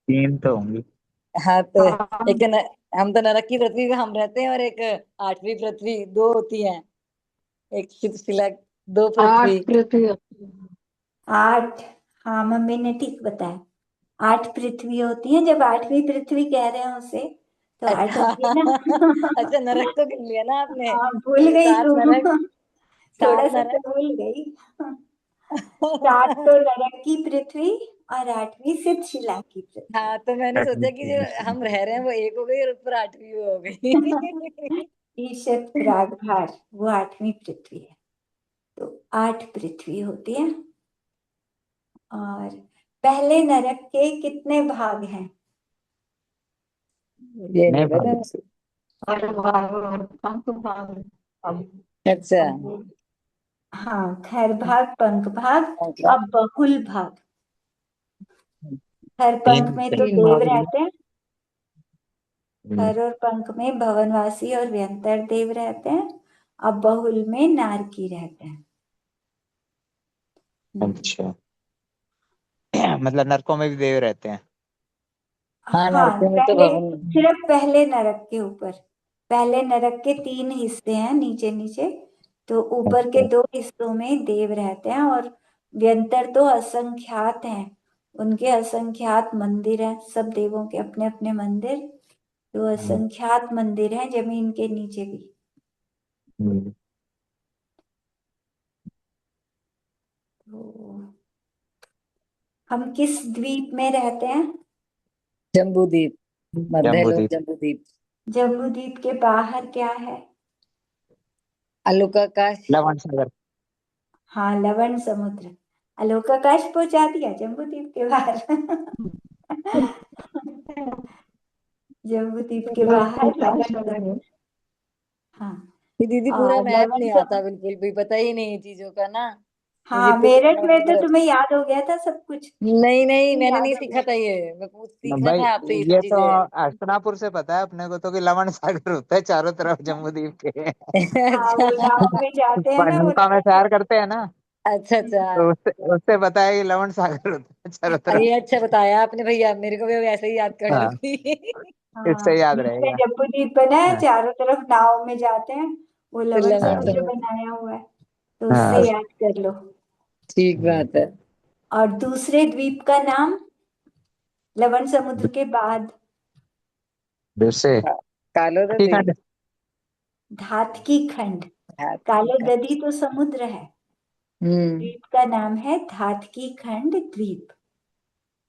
3 तो होंगी। हाँ तो एक तो हम तो नरक की पृथ्वी पे हम रहते हैं, और एक 8वीं पृथ्वी, दो होती हैं। एक शिला, दो पृथ्वी। 8? हाँ, मम्मी ने ठीक बताया। 8 पृथ्वी होती है। जब 8वीं पृथ्वी कह रहे हैं उसे, तो 8 अच्छा। होगी ना। अच्छा, नरक को गिन लिया ना आपने। हाँ, भूल तो गई 7 तुम। नरक, थोड़ा 7 सा तो नरक। भूल गई। 7 तो नरक की पृथ्वी, और 8वीं शिला की पृथ्वी। हाँ तो मैंने सोचा कि जो हम रह रहे हैं वो एक हो गई, और ऊपर 8वीं वो हो गई। ईशत प्रागभार, वो 8वीं पृथ्वी है। तो 8 पृथ्वी होती है। और पहले नरक के कितने भाग हैं? ये नहीं नहीं पता भाई। मुझे। अच्छा। हाँ, खैर भाग, पंख भाग। अच्छा। अब बहुल भाग। खैर तीन पंख में तो तीन देव भाग होंगे। रहते हैं। खैर और पंख में भवनवासी और व्यंतर देव रहते हैं। अब बहुल में नारकी रहते हैं। अच्छा। मतलब नरकों में भी देव रहते हैं। हाँ, हाँ, नरक में तो पहले, भवन। सिर्फ पहले नरक के ऊपर। पहले नरक के 3 हिस्से हैं, नीचे नीचे। तो ऊपर के अच्छा। 2 हिस्सों में देव रहते हैं, और व्यंतर तो असंख्यात हैं। उनके असंख्यात मंदिर हैं, सब देवों के अपने अपने मंदिर। तो असंख्यात मंदिर हैं जमीन के नीचे भी। हम्म। तो हम किस द्वीप में रहते हैं? जम्बूद्वीप, मध्यलोक जम्बूद्वीप। जम्बूद्वीप। जम्बूद्वीप के बाहर क्या है? आलोकाकाश। लवण सागर। हाँ, लवण समुद्र। अलोकाकाश पहुंचा दिया जम्बूद्वीप के बाहर। जम्बूद्वीप के बाहर लवण समुद्र। हाँ। ये दीदी पूरा और मैप लवण नहीं आता, समुद्र। बिल्कुल भी पता ही नहीं चीजों का ना। मुझे हाँ, कोई मेरठ में तो मतलब। तुम्हें याद हो गया था सब कुछ। नहीं नहीं, मैंने याद नहीं हो सीखा गया। था ये, मैं पूछ सीखना भाई था आपसे ये सब ये तो चीजें। हस्तिनापुर से पता है अपने को तो कि लवण सागर होता है चारों तरफ जम्बूद्वीप के। हाँ, वो अच्छा। नाव में जाते हैं ना, वो नौका में लवण सैर समुद्र। करते हैं ना। अच्छा अच्छा। तो उससे पता है कि लवण सागर होता है चारों तरफ। ये अच्छा बताया आपने भैया, मेरे को भी अब ऐसे ही याद कर हाँ, लूंगी। इससे हाँ, याद बीच में रहेगा। जम्बूद्वीप बना है, हाँ। चारों तरफ नाव में जाते हैं। वो तो लवण लवण हाँ। समुद्र समुद्र। बनाया हुआ है। तो उससे हाँ। याद कर लो। ठीक बात है। और दूसरे द्वीप का नाम? लवण समुद्र के बाद फिर से कालो ठीक दधी। है। धातकी खंड। हाँ, कालो ठीक है। दधी तो समुद्र है, द्वीप का नाम है धातकी खंड द्वीप।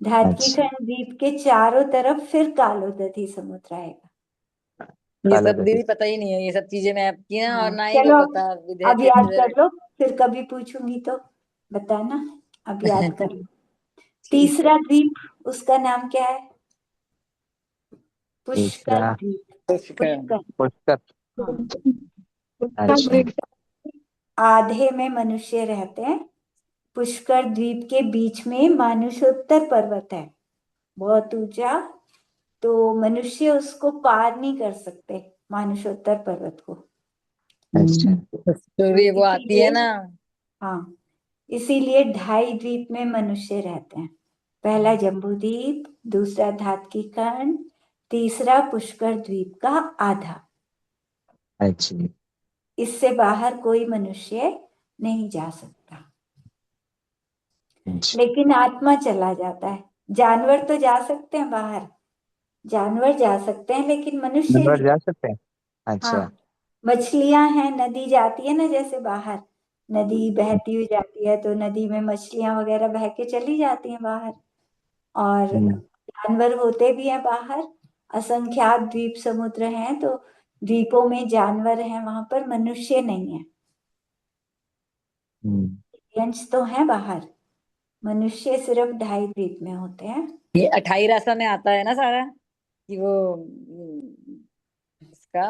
धातकी अच्छा, खंड द्वीप के चारों तरफ फिर कालो दधी समुद्र आएगा। ये कालो सब दधी। दीदी पता ही नहीं है, ये सब चीजें मैं आपकी ना, और हाँ ना ही वो चलो, पता विद्या अब याद क्षेत्र। कर लो, फिर कभी पूछूंगी तो बताना। अब याद कर लो। ठीक है। तीसरा द्वीप, उसका नाम क्या है? पुष्कर तीसरा द्वीप। पुष्कर। पुष्कर। पुष्कर। हाँ। अच्छा। आधे में मनुष्य रहते हैं। पुष्कर द्वीप के बीच में मानुषोत्तर पर्वत है, बहुत ऊंचा। तो मनुष्य उसको पार नहीं कर सकते, मानुषोत्तर पर्वत को। अच्छा। तो तो भी वो आती है इसीलिए, ना। हाँ, इसीलिए ढाई द्वीप में मनुष्य रहते हैं। पहला जम्बू द्वीप, दूसरा धातकी खंड, तीसरा पुष्कर द्वीप का आधा। अच्छा। इससे बाहर कोई मनुष्य नहीं जा सकता। अच्छा। लेकिन आत्मा चला जाता है। जानवर तो जा सकते हैं बाहर, जानवर जा सकते हैं, लेकिन मनुष्य जानवर नहीं। जा सकते हैं। हाँ, अच्छा। मछलियां हैं, नदी जाती है ना, जैसे बाहर नदी बहती हुई जाती है, तो नदी में मछलियां वगैरह बह के चली जाती हैं बाहर। और हम्म। जानवर होते भी हैं बाहर। असंख्यात द्वीप समुद्र हैं, तो द्वीपों में जानवर हैं, वहां पर मनुष्य नहीं है। हम्म। एलियंस तो हैं बाहर, मनुष्य सिर्फ ढाई द्वीप में होते हैं। ये 28 रास्ता में आता है ना सारा, कि वो इसका।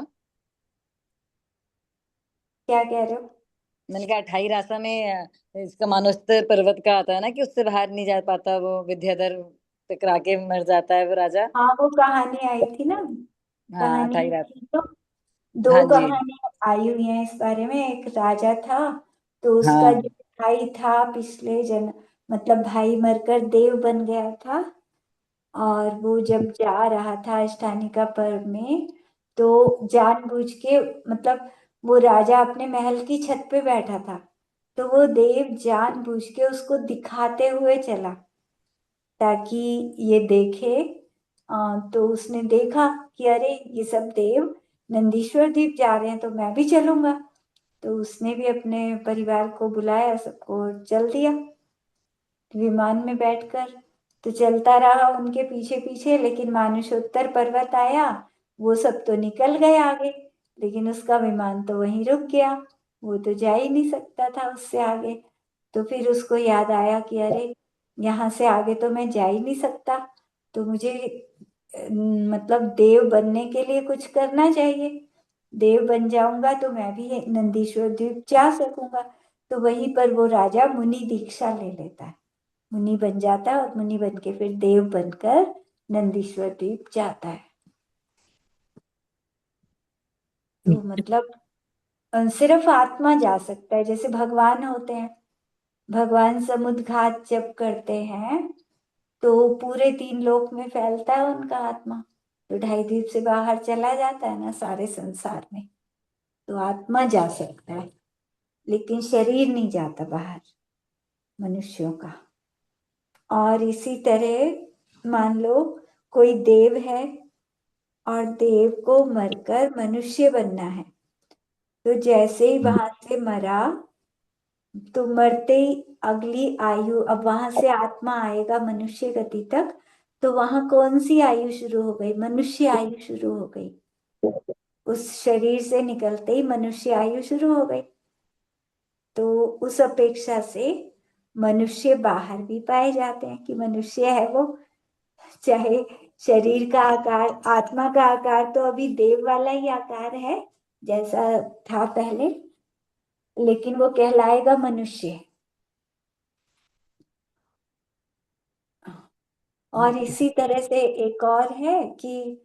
क्या कह रहे हो? मैंने कहा 28 रास्ता में इसका मानोस्तर पर्वत का आता है ना, कि उससे बाहर नहीं जा पाता वो, विद्याधर टकरा के मर जाता है वो राजा। हाँ, वो कहानी आई थी ना। हाँ, कहानी 28 रास्ता। थी तो हाँ दो जी। कहानियां आई हुई हैं इस बारे में। एक राजा था, तो उसका हाँ। जो भाई था पिछले जन्म, मतलब भाई मरकर देव बन गया था। और वो जब जा रहा था अष्टानिका पर्व में, तो जानबूझ के, मतलब वो राजा अपने महल की छत पे बैठा था, तो वो देव जानबूझ के उसको दिखाते हुए चला, ताकि ये देखे। तो उसने देखा कि अरे ये सब देव नंदीश्वर द्वीप जा रहे हैं, तो मैं भी चलूंगा। तो उसने भी अपने परिवार को बुलाया, सबको, और चल दिया विमान में बैठकर। तो चलता रहा उनके पीछे पीछे, लेकिन मानुषोत्तर पर्वत आया, वो सब तो निकल गए आगे, लेकिन उसका विमान तो वहीं रुक गया। वो तो जा ही नहीं सकता था उससे आगे। तो फिर उसको याद आया कि अरे, यहाँ से आगे तो मैं जा ही नहीं सकता, तो मुझे मतलब देव बनने के लिए कुछ करना चाहिए। देव बन जाऊंगा तो मैं भी नंदीश्वर द्वीप जा सकूंगा। तो वहीं पर वो राजा मुनि दीक्षा ले लेता है, मुनि बन जाता है, और मुनि बन के फिर देव बनकर नंदीश्वर द्वीप जाता है। तो मतलब सिर्फ आत्मा जा सकता है, जैसे भगवान होते हैं। भगवान समुद्र घात जब करते हैं, तो पूरे तीन लोक में फैलता है उनका आत्मा। तो ढाई द्वीप से बाहर चला जाता है ना सारे संसार में। तो आत्मा जा सकता है, लेकिन शरीर नहीं जाता बाहर, मनुष्यों का। और इसी तरह मान लो कोई देव है, और देव को मरकर मनुष्य बनना है। तो जैसे ही वहां से मरा, तो मरते ही अगली आयु, अब वहां से आत्मा आएगा मनुष्य गति तक, तो वहां कौन सी आयु शुरू हो गई? मनुष्य आयु शुरू हो गई। उस शरीर से निकलते ही मनुष्य आयु शुरू हो गई। तो उस अपेक्षा से मनुष्य बाहर भी पाए जाते हैं, कि मनुष्य है वो, चाहे शरीर का आकार, आत्मा का आकार तो अभी देव वाला ही आकार है जैसा था पहले, लेकिन वो कहलाएगा मनुष्य। और इसी तरह से एक और है कि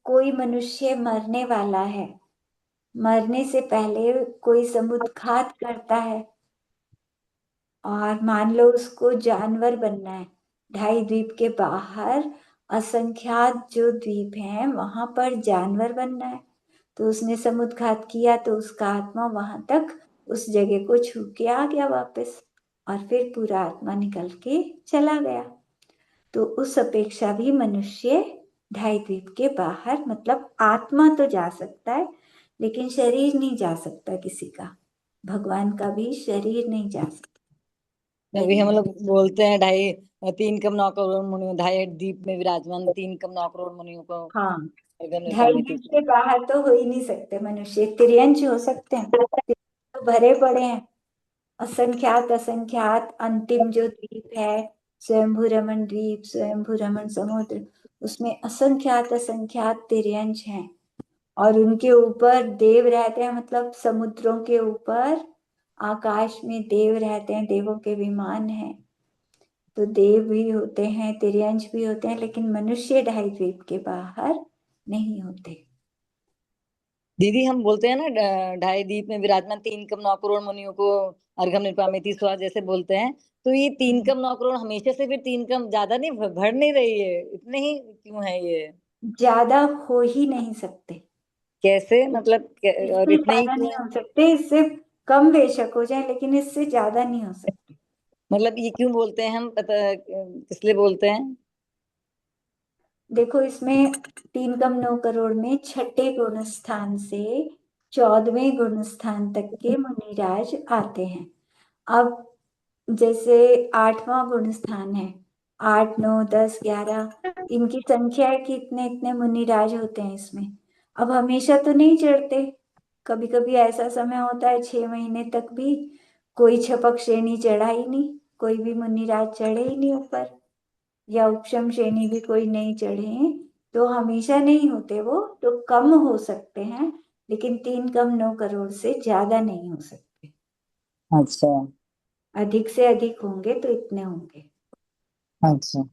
कोई मनुष्य मरने वाला है, मरने से पहले कोई समुद्घात करता है, और मान लो उसको जानवर बनना है। ढाई द्वीप के बाहर असंख्यात जो द्वीप हैं, वहां पर जानवर बनना है। तो उसने समुद्घात किया, तो उसका आत्मा वहां तक उस जगह को छू के आ गया वापस, और फिर पूरा आत्मा निकल के चला गया। तो उस अपेक्षा भी मनुष्य ढाई द्वीप के बाहर, मतलब आत्मा तो जा सकता है लेकिन शरीर नहीं जा सकता किसी का। भगवान का भी शरीर नहीं जा सकता। अभी हम लोग बोलते हैं ढाई 3,9 करोड़ मुनियों, ढाई द्वीप में विराजमान 3,9 करोड़ मुनियों को हाँ, अगर ढाई निर्वामित द्वीप के बाहर तो हो ही नहीं सकते मनुष्य। तिर्यंश हो सकते हैं, तो भरे पड़े हैं असंख्यात असंख्यात। अंतिम जो द्वीप है स्वयंभू रमन द्वीप, स्वयंभू रमन समुद्र, उसमें असंख्यात असंख्यात तिर्यंश हैं। और उनके ऊपर देव रहते हैं, मतलब समुद्रों के ऊपर आकाश में देव रहते हैं, देवों के विमान हैं। तो देव भी होते हैं, तिर्यंश भी होते हैं, लेकिन मनुष्य ढाई द्वीप के बाहर नहीं होते। दीदी हम बोलते हैं ना ढाई द्वीप में विराजमान 3,9 करोड़ मुनियों को अर्घम निर्वामिति स्वा जैसे बोलते हैं, तो ये 3,9 करोड़ हमेशा से फिर 3 कम ज्यादा नहीं बढ़ नहीं रही है, इतने ही क्यों है ये? ज्यादा हो ही नहीं सकते, कैसे मतलब और इससे इतने ही ज्यादा क्यों नहीं है? हो सकते। इससे कम बेशक हो जाए लेकिन इससे ज्यादा नहीं हो सकते। मतलब ये क्यों बोलते हैं हम, पता किस लिए बोलते हैं? देखो, इसमें 3,9 करोड़ में छठे गुण स्थान से 14वें गुण स्थान तक के मुनिराज आते हैं। अब जैसे 8वां गुण स्थान है, 8 9 10 11, इनकी संख्या है कि इतने इतने मुनिराज होते हैं इसमें। अब हमेशा तो नहीं चढ़ते, कभी कभी ऐसा समय होता है 6 महीने तक भी कोई छपक श्रेणी चढ़ा ही नहीं, कोई भी मुनिराज चढ़े ही नहीं ऊपर, या उपशम श्रेणी भी कोई नहीं चढ़े। तो हमेशा नहीं होते वो, तो कम हो सकते हैं लेकिन 3,9 करोड़ से ज्यादा नहीं हो सकते। अच्छा अधिक से अधिक होंगे तो इतने होंगे। अच्छा।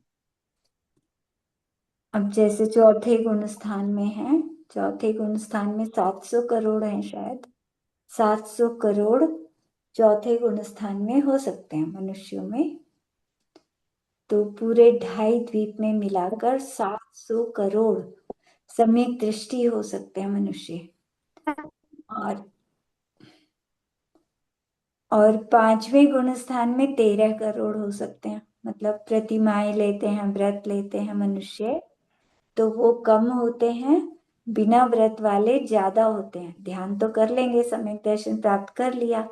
अब जैसे चौथे गुण स्थान में है, चौथे गुण स्थान में 700 करोड़ है शायद, 700 करोड़ चौथे गुण स्थान में हो सकते हैं मनुष्यों में। तो पूरे ढाई द्वीप में मिलाकर 700 करोड़ सम्यक दृष्टि हो सकते हैं मनुष्य। और पांचवें गुण स्थान में 13 करोड़ हो सकते हैं, मतलब प्रतिमाएं लेते हैं, व्रत लेते हैं मनुष्य, तो वो कम होते हैं। बिना व्रत वाले ज्यादा होते हैं। ध्यान तो कर लेंगे, सम्यक दर्शन प्राप्त कर लिया,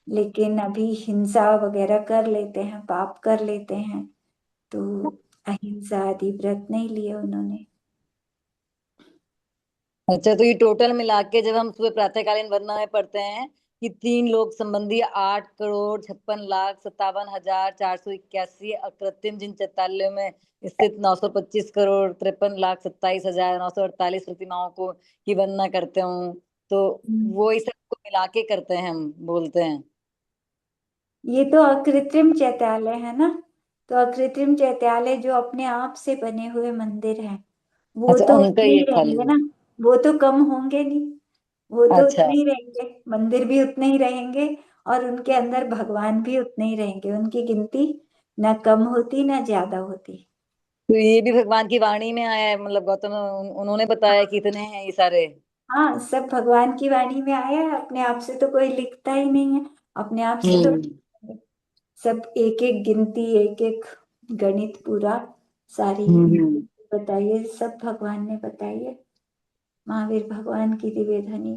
लेकिन अभी हिंसा वगैरह कर लेते हैं, पाप कर लेते हैं, तो अहिंसा आदि व्रत नहीं लिए उन्होंने। अच्छा, तो ये टोटल मिला के जब हम सुबह प्रातःकालीन वंदना में पढ़ते हैं कि 3 लोक संबंधी 8,56,57,481 अकृत्रिम जिन चित्रालयों में स्थित 925,53,27,948 प्रतिमाओं को की वंदना करते हूँ, तो वो इस सबको मिला के करते हैं, हम बोलते हैं। ये तो अकृत्रिम चैत्यालय है ना, तो अकृत्रिम चैत्यालय जो अपने आप से बने हुए मंदिर हैं वो अच्छा, तो उनका उतने ये ही खाली रहेंगे है। ना, वो तो कम होंगे नहीं, वो तो अच्छा, उतने ही रहेंगे, मंदिर भी उतने ही रहेंगे और उनके अंदर भगवान भी उतने ही रहेंगे। उनकी गिनती ना कम होती ना ज्यादा होती। तो ये भी भगवान की वाणी में आया है, मतलब गौतम उन्होंने बताया कि इतने हैं ये सारे? हाँ, सब भगवान की वाणी में आया है, अपने आप से तो कोई लिखता ही नहीं है, अपने आप से तो हम्म। सब एक एक गिनती, एक एक गणित पूरा सारी हम्म। बताइए, सब भगवान ने बताई है, महावीर भगवान की दिव्य ध्वनि।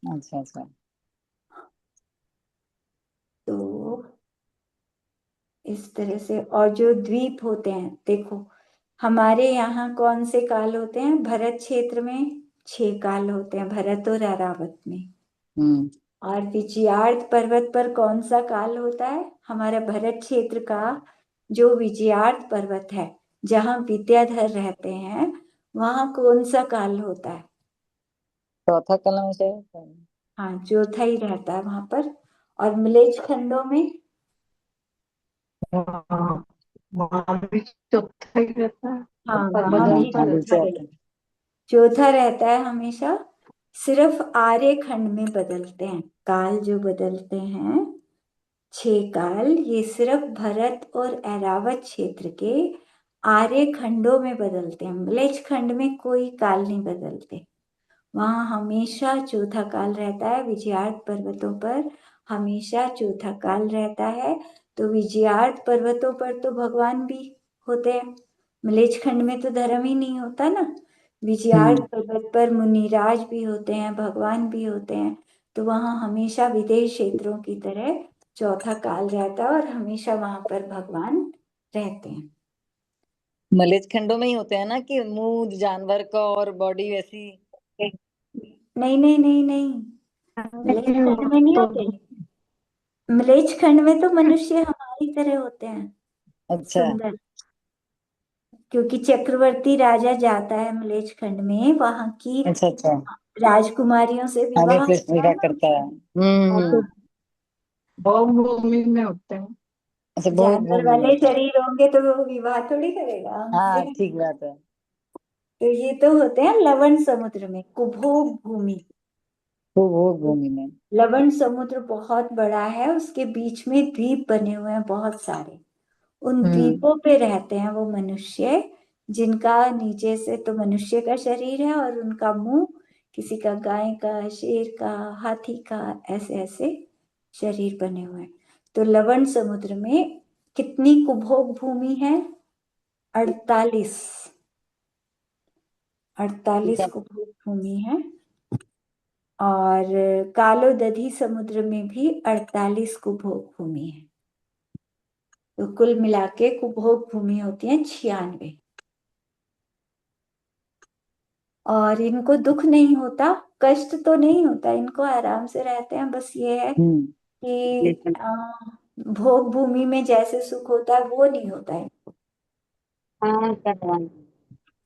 अच्छा अच्छा। तो इस तरह से। और जो द्वीप होते हैं, देखो हमारे यहाँ कौन से काल होते हैं, भरत क्षेत्र में 6 काल होते हैं, भरत और अरावत में। हम्म। और विजयार्थ पर्वत पर कौन सा काल होता है, हमारा भरत क्षेत्र का जो विजयार्थ पर्वत है जहाँ विद्याधर रहते हैं, वहां कौन सा काल होता है? चौथा कलम से। हाँ, चौथा ही रहता है वहां पर। और मिलेज खंडों में, हाँ, वहाँ भी चौथा ही रहता है, हाँ पर वहां भी बदलता चौथा रहता है। रहता है, चौथा रहता है हमेशा। सिर्फ आर्य खंड में बदलते हैं काल, जो बदलते हैं 6 काल, ये सिर्फ भरत और ऐरावत क्षेत्र के आर्य खंडों में बदलते हैं। मलेच्छ खंड में कोई काल नहीं बदलते, वहां हमेशा चौथा काल रहता है। विजयार्थ पर्वतों पर हमेशा चौथा काल रहता है। तो विजयार्थ पर्वतों पर तो भगवान भी होते हैं, मलेच्छ खंड में तो धर्म ही नहीं होता ना। विजयार्थ पर्वत पर मुनिराज भी होते हैं, भगवान भी होते हैं। तो वहां हमेशा विदेश क्षेत्रों की तरह चौथा काल रहता है और हमेशा वहां पर भगवान रहते हैं। मलेच्छ खंडों में ही होते हैं ना, कि मुंह जानवर का और बॉडी वैसी। नहीं नहीं नहीं नहीं, मलेच्छ नहीं, खंड में नहीं तो होते। मलेच्छ खंड में तो मनुष्य हमारी तरह होते हैं, अच्छा सुंदर। क्योंकि चक्रवर्ती राजा जाता है मलेच्छ खंड में, वहां की अच्छा अच्छा। राजकुमारियों से आगे विवाह प्रश्न होता है विवाह ना। करता है। वो तो भोग भूमि में होते हैं। अच्छा, बहुत जानवर भूमि में वाले होता है। शरीर होंगे तो वो विवाह थोड़ी करेगा हाँ, हमसे। ठीक बात है। तो ये तो होते हैं लवण समुद्र में, कुभोग भूमि। वो भूमि में। लवण समुद्र बहुत बड़ा है, उसके बीच में द्वीप बने हुए हैं बहुत सारे। उन द्वीपों पे रहते हैं वो मनुष्य, जिनका नीचे से तो मनुष्य का शरीर है और उनका मुंह किसी का गाय का, शेर का, हाथी का, ऐसे ऐसे शरीर बने हुए हैं। तो लवण समुद्र में कितनी कुभोग भूमि है? 48। 48 कुभोग भूमि है। और कालोदधी समुद्र में भी 48 कुभोग भूमि है। तो कुल मिला के कुभोग भूमि होती है 96। और इनको दुख नहीं होता, कष्ट तो नहीं होता, इनको आराम से रहते हैं। बस ये है कि भोग भूमि में जैसे सुख होता है वो नहीं होता है।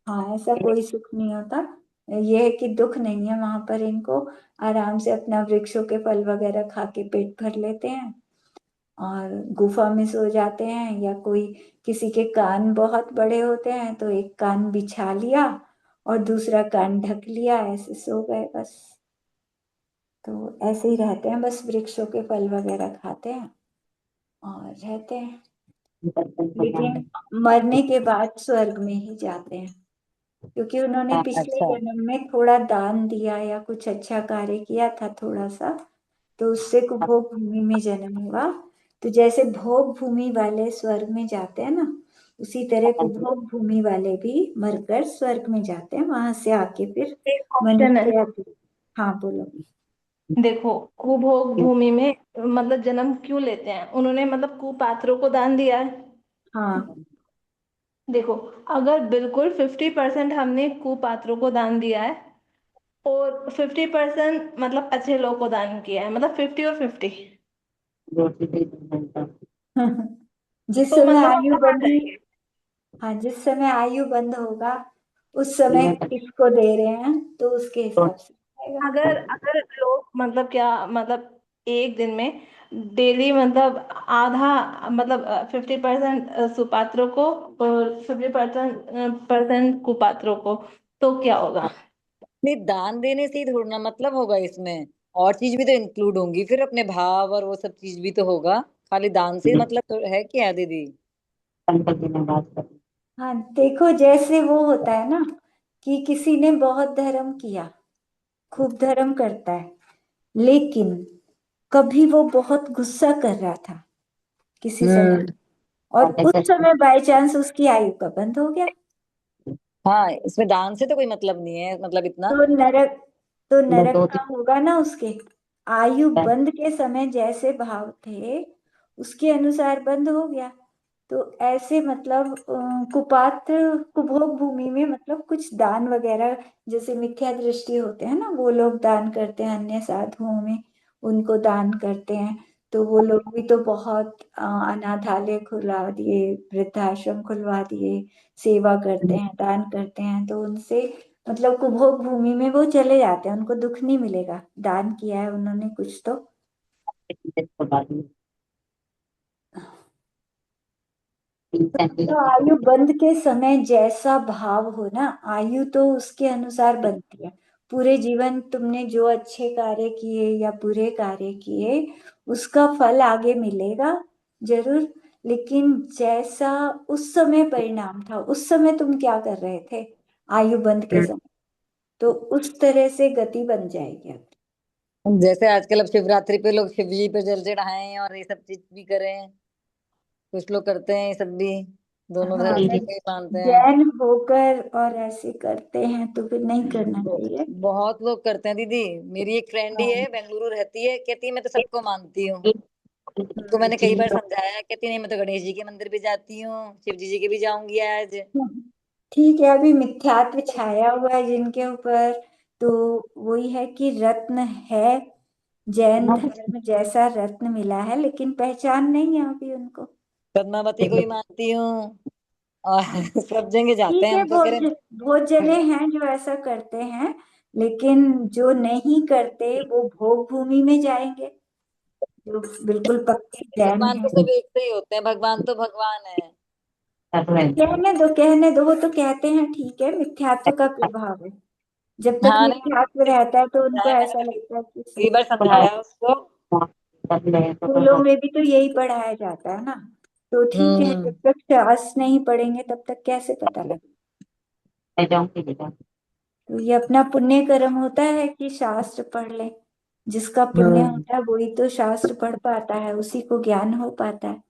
हाँ, ऐसा कोई सुख नहीं होता। ये है कि दुख नहीं है वहां पर, इनको आराम से अपना वृक्षों के फल वगैरह खा के पेट भर लेते हैं और गुफा में सो जाते हैं। या कोई किसी के कान बहुत बड़े होते हैं तो एक कान बिछा लिया और दूसरा कान ढक लिया, ऐसे सो गए बस। तो ऐसे ही रहते हैं, बस वृक्षों के फल वगैरह खाते हैं और रहते हैं। लेकिन मरने के बाद स्वर्ग में ही जाते हैं, क्योंकि उन्होंने पिछले अच्छा। जन्म में थोड़ा दान दिया या कुछ अच्छा कार्य किया था थोड़ा सा, तो उससे कुभोग भूमि में जन्म हुआ। तो जैसे भोग भूमि वाले स्वर्ग में जाते हैं ना, उसी तरह कुभोग भूमि वाले भी मरकर स्वर्ग में जाते हैं, वहां से आके फिर एक ऑप्शन है। मनुष्य। हाँ बोलो। देखो, कुभोग भूमि में मतलब जन्म क्यों लेते हैं उन्होंने? मतलब कुपात्रों को दान दिया है। हाँ। देखो, अगर बिल्कुल 50% हमने कुपात्रों को दान दिया है और 50% मतलब अच्छे लोगों को दान किया है, मतलब 50 और 50, जिस तो समय मतलब हम आयु कहाँ बंधी, जाएंगे? हाँ जिस समय आयु बंद होगा उस समय किसको दे रहे हैं तो उसके हिसाब से आएगा। अगर अगर लोग मतलब क्या, मतलब एक दिन में डेली मतलब आधा मतलब 50% सुपात्रों को और 50% कुपात्रों को, तो क्या होगा? नहीं, दान देने से ही थोड़ा मतलब होगा इसमें। और चीज भी तो इंक्लूड होंगी, फिर अपने भाव और वो सब चीज भी तो होगा। खाली दान से मतलब तो है क्या दीदी? हाँ देखो, जैसे वो होता है ना कि किसी ने बहुत धर्म किया, खूब धर्म करता है, लेकिन कभी वो बहुत गुस्सा कर रहा था किसी समय, हम्म। और उस समय बाय चांस उसकी आयु का बंद हो गया, हाँ, इसमें दान से तो कोई मतलब नहीं है, मतलब इतना। तो नरक, तो नरक का होगा ना उसके। आयु बंद के समय जैसे भाव थे उसके अनुसार बंद हो गया। तो ऐसे मतलब कुपात्र कुभोग भूमि में मतलब कुछ दान वगैरह, जैसे मिथ्या दृष्टि होते हैं ना, वो लोग दान करते हैं अन्य साधुओं में, उनको दान करते हैं। तो वो लोग भी तो बहुत अनाथालय खुलवा दिए, वृद्धाश्रम खुलवा दिए, सेवा करते हैं, दान करते हैं। तो उनसे मतलब कुभोग भूमि में वो चले जाते हैं, उनको दुख नहीं मिलेगा, दान किया है उन्होंने कुछ तो। तो आयु बंद के समय जैसा भाव हो ना, आयु तो उसके अनुसार बनती है। पूरे जीवन तुमने जो अच्छे कार्य किए या बुरे कार्य किए उसका फल आगे मिलेगा जरूर। लेकिन जैसा उस समय परिणाम था, उस समय तुम क्या कर रहे थे आयु बंद के समय, तो उस तरह से गति बन जाएगी। जैसे आजकल अब शिवरात्रि पे लोग शिव जी पे जल चढ़ाएं और ये सब चीज भी करें। कुछ लोग करते हैं ये सब भी, दोनों हाँ, धर्म पर को ही मानते हैं। जैन होकर और ऐसे करते हैं तो फिर नहीं करना चाहिए। बहुत लोग करते हैं दीदी। मेरी एक फ्रेंड ही है, बेंगलुरु रहती है, कहती है मैं तो सबको मानती हूँ। तो मैंने कई बार समझाया, कहती नहीं मैं तो गणेश जी के मंदिर भी जाती हूँ, शिव जी के भी जाऊंगी आज। ठीक है, अभी मिथ्यात्व छाया हुआ है जिनके ऊपर, तो वही है कि रत्न है, जैन धर्म जैसा रत्न मिला है, लेकिन पहचान नहीं है अभी उनको। पद्मावती को ही मानती हूँ, और हाँ, सब जगह जाते ठीक हैं है, हम तो कह बहुत जने रहे। हैं जो ऐसा करते हैं, लेकिन जो नहीं करते वो भोग भूमि में जाएंगे, जो बिल्कुल पक्के जैन भगवान तो हैं। सब एक से ही होते हैं, भगवान तो भगवान है। कहने दो वो तो कहते हैं, ठीक है, मिथ्यात्व का प्रभाव है। जब तक हाँ नहीं, मिथ्यात्व रहता है तो उनको समझाया मैंने, ऐसा लगता है कि कई बार समझाया उसको। स्कूलों में भी तो यही पढ़ाया जाता है ना, तो ठीक है, हम्म। जब तक शास्त्र नहीं पढ़ेंगे तब तक कैसे पता लगे। तो ये अपना पुण्य कर्म होता है कि शास्त्र पढ़ ले, जिसका पुण्य हम्म। होता है वही तो शास्त्र पढ़ पाता है, उसी को ज्ञान हो पाता है,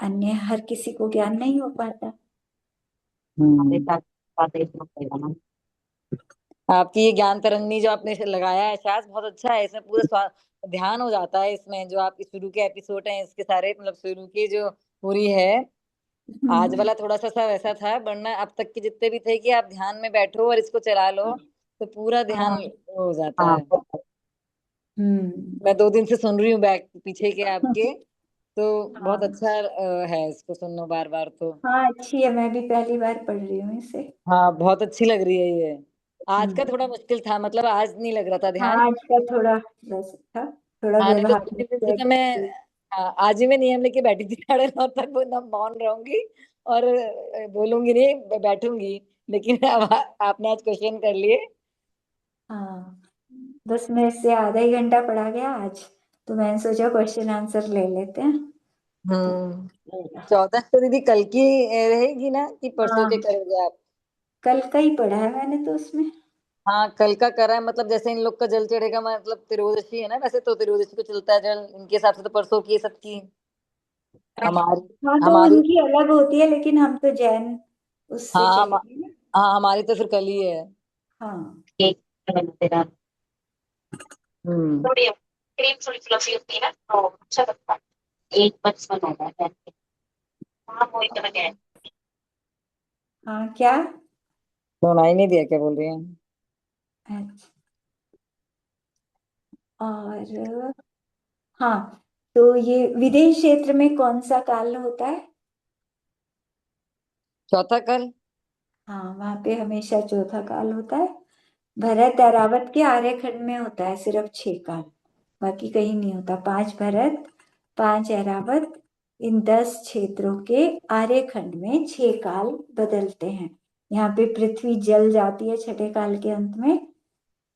अन्य हर किसी को ज्ञान नहीं हो पाता। आपकी ये ज्ञान तरंगी जो आपने लगाया है शायद बहुत अच्छा है, इसमें पूरा ध्यान हो जाता है इसमें, जो आपके शुरू के एपिसोड हैं इसके सारे, मतलब शुरू की जो पूरी है। आज हम्म। वाला थोड़ा सा सा वैसा था, वरना अब तक के जितने भी थे कि आप ध्यान में बैठो और इसको चला लो तो पूरा ध्यान हाँ। हो जाता है। हम्म। मैं 2 दिन से सुन रही हूँ बैक पीछे के आपके, तो बहुत हाँ। अच्छा है इसको सुनना बार बार तो। हाँ, अच्छी है, मैं भी पहली बार पढ़ रही हूँ इसे। हाँ बहुत अच्छी लग रही है ये। आज का हम्म। थोड़ा मुश्किल था, मतलब आज नहीं लग रहा था हाँ, ध्यान। आज का थोड़ा वैसे था, थोड़ा हाँ नहीं तो व्यवहारिक 2 दिन से से। तो मैं, हाँ, आज ही मैं नियम लेके बैठी थी, 9:30 तक वो ना मौन रहूंगी और बोलूंगी नहीं, बैठूंगी। लेकिन अब आपने आज क्वेश्चन कर लिए। हाँ, बस मेरे से आधा ही घंटा पढ़ा गया आज, तो मैंने सोचा क्वेश्चन आंसर ले लेते हैं। तो हम्म। 14 तो दीदी कल की रहेगी ना, कि परसों के हाँ, करोगे आप? कल का ही पढ़ा है मैंने तो उसमें। हाँ कल का करा है, मतलब जैसे इन लोग का जल चढ़ेगा, मतलब त्रियोदशी है ना, वैसे तो त्रियोदशी को चलता है जल, इनके हिसाब से तो परसों की है सबकी। हमारी हाँ, तो हमारी उनकी अलग होती है, लेकिन हम तो जैन उससे हाँ चलेंगे ना। हाँ हमारी तो फिर कल ही है। हाँ। हम्म। हाँ, क्या? सुना ही नहीं दिया क्या बोल रही हैं? अच्छा। और हाँ, तो ये विदेश क्षेत्र में कौन सा काल होता है? चौथा कल। हाँ, वहां पे हमेशा चौथा काल होता है। भरत ऐरावत के आर्यखंड में होता है सिर्फ 6 काल, बाकी कहीं नहीं होता। 5 भरत, 5 ऐरावत, इन 10 क्षेत्रों के आर्यखंड में 6 काल बदलते हैं। यहाँ पे पृथ्वी जल जाती है छठे काल के अंत में,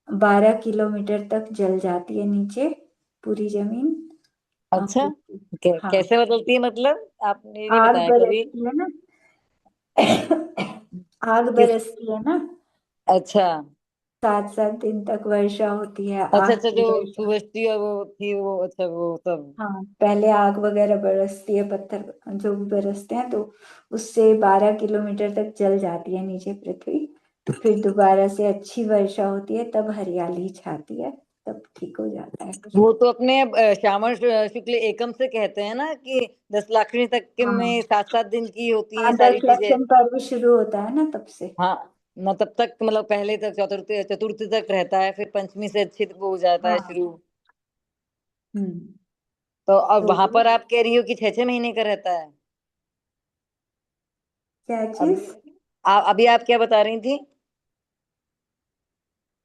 12 किलोमीटर तक जल जाती है नीचे पूरी जमीन। अच्छा, और हाँ, कैसे बदलती है, मतलब आपने नहीं आग बताया कभी। बरसती है ना। आग किस? बरसती है ना, अच्छा 7 7 दिन तक वर्षा होती है, अच्छा आग अच्छा, की जो वर्षा। सुबह और वो थी वो, अच्छा वो सब। हाँ, पहले आग वगैरह बरसती है, पत्थर जो भी बरसते हैं, तो उससे 12 किलोमीटर तक जल जाती है नीचे पृथ्वी। तो फिर दोबारा से अच्छी वर्षा होती है, तब हरियाली छाती है, तब ठीक हो जाता है कुछ। वो तो अपने श्रावण शुक्ल एकम से कहते हैं ना कि 10 लाखनी तक के में हाँ। 7 7 दिन की होती हाँ, हैं सारी 10 लक्षण चीजें। पर्व शुरू होता है ना तब से। हाँ न, तब तक मतलब पहले तक चतुर्थी चतुर्थी तक रहता है, फिर पंचमी से अच्छी वो हो जाता है हाँ। शुरू। हम्म। तो अब तो वहां पर आप कह रही हो कि 6 6 महीने का रहता है। क्या अभी चीज? अभी आप क्या बता रही थी?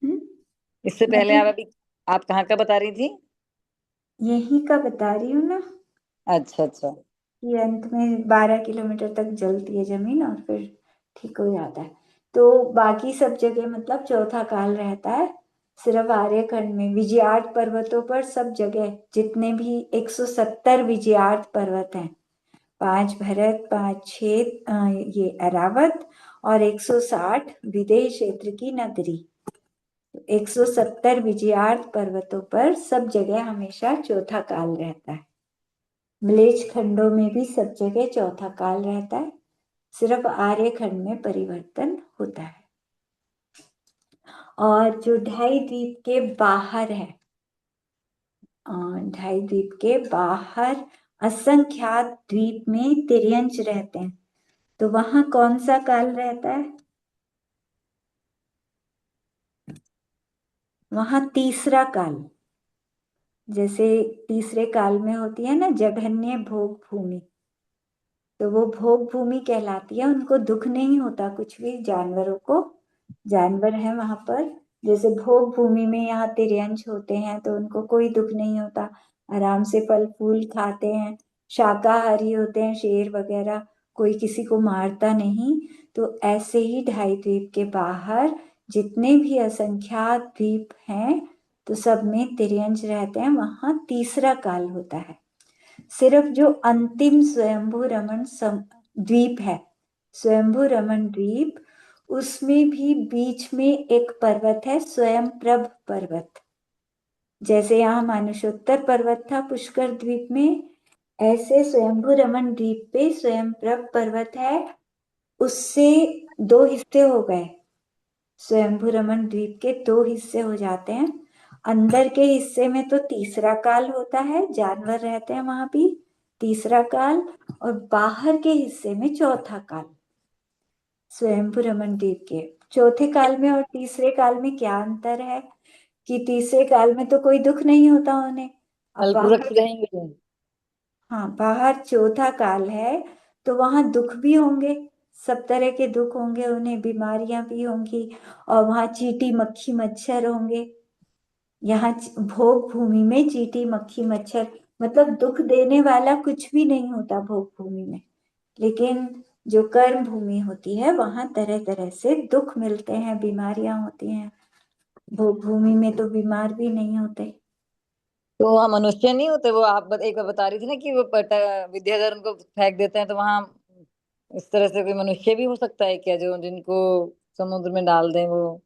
हम्म? इससे मैं पहले तो आप अभी, आप कहाँ का बता रही थी? यही का बता रही हूँ ना, अच्छा अच्छा। कि अंत में 12 किलोमीटर तक जलती है जमीन और फिर ठीक हो जाता है। तो बाकी सब जगह मतलब चौथा काल रहता है, सिर्फ आर्यखंड में विजयार्थ पर्वतों पर सब जगह, जितने भी 170 विजयार्थ पर्वत हैं, 5 भरत, 5 छेद, ये अरावत, और 160 विदेह क्षेत्र की नगरी, 170 विजयार्थ पर्वतों पर सब जगह हमेशा चौथा काल रहता है। म्लेच्छ खंडों में भी सब जगह चौथा काल रहता है, सिर्फ आर्य खंड में परिवर्तन होता है। और जो ढाई द्वीप के बाहर है, ढाई द्वीप के बाहर असंख्यात द्वीप में तिर्यंच रहते हैं, तो वहां कौन सा काल रहता है? वहां तीसरा काल। जैसे तीसरे काल में होती है ना जघन्य भोग भूमि, तो वो भोग भूमि कहलाती है। उनको दुख नहीं होता कुछ भी, जानवरों को, जानवर है वहां पर। जैसे भोग भूमि में यहाँ तिर्यंच होते हैं तो उनको कोई दुख नहीं होता, आराम से फल फूल खाते हैं, शाकाहारी होते हैं, शेर वगैरह, कोई किसी को मारता नहीं। तो ऐसे ही ढाई द्वीप के बाहर जितने भी असंख्यात द्वीप हैं, तो सब में तिर्यंच रहते हैं, वहां तीसरा काल होता है। सिर्फ जो अंतिम स्वयंभू रमण द्वीप है, स्वयंभू रमण द्वीप, उसमें भी बीच में एक पर्वत है, स्वयं प्रभ पर्वत। जैसे यहाँ मानुषोत्तर पर्वत था पुष्कर द्वीप में, ऐसे स्वयंभू रमण द्वीप पे स्वयं प्रभ पर्वत है। उससे दो हिस्से हो गए, स्वयंभू रमण द्वीप के दो हिस्से हो जाते हैं। अंदर के हिस्से में तो तीसरा काल होता है, जानवर रहते हैं वहां भी, तीसरा काल। और बाहर के हिस्से में चौथा काल, स्वयंभू रमन द्वीप के चौथे काल में और तीसरे काल में क्या अंतर है कि तीसरे काल में तो कोई दुख नहीं होता उन्हें। अब फलपूरक बाहर, रहेंगे। हाँ, बाहर चौथा काल है तो वहां दुख भी होंगे, सब तरह के दुख होंगे उन्हें, बीमारियां भी होंगी, और वहां चींटी मक्खी मच्छर होंगे। यहाँ भोग भूमि में चींटी मक्खी मच्छर, मतलब दुख देने वाला कुछ भी नहीं होता भोग भूमि में। लेकिन जो कर्म भूमि होती है वहां तरह तरह से दुख मिलते हैं, बीमारियां होती हैं। भोग भूमि में तो बीमार भी नहीं होते। तो वहाँ मनुष्य नहीं होते? वो आप एक बार बता रही थी ना कि वो विद्याधर उनको फेंक देते हैं, तो वहां इस तरह से कोई मनुष्य भी हो सकता है क्या, जो जिनको समुद्र में डाल दें वो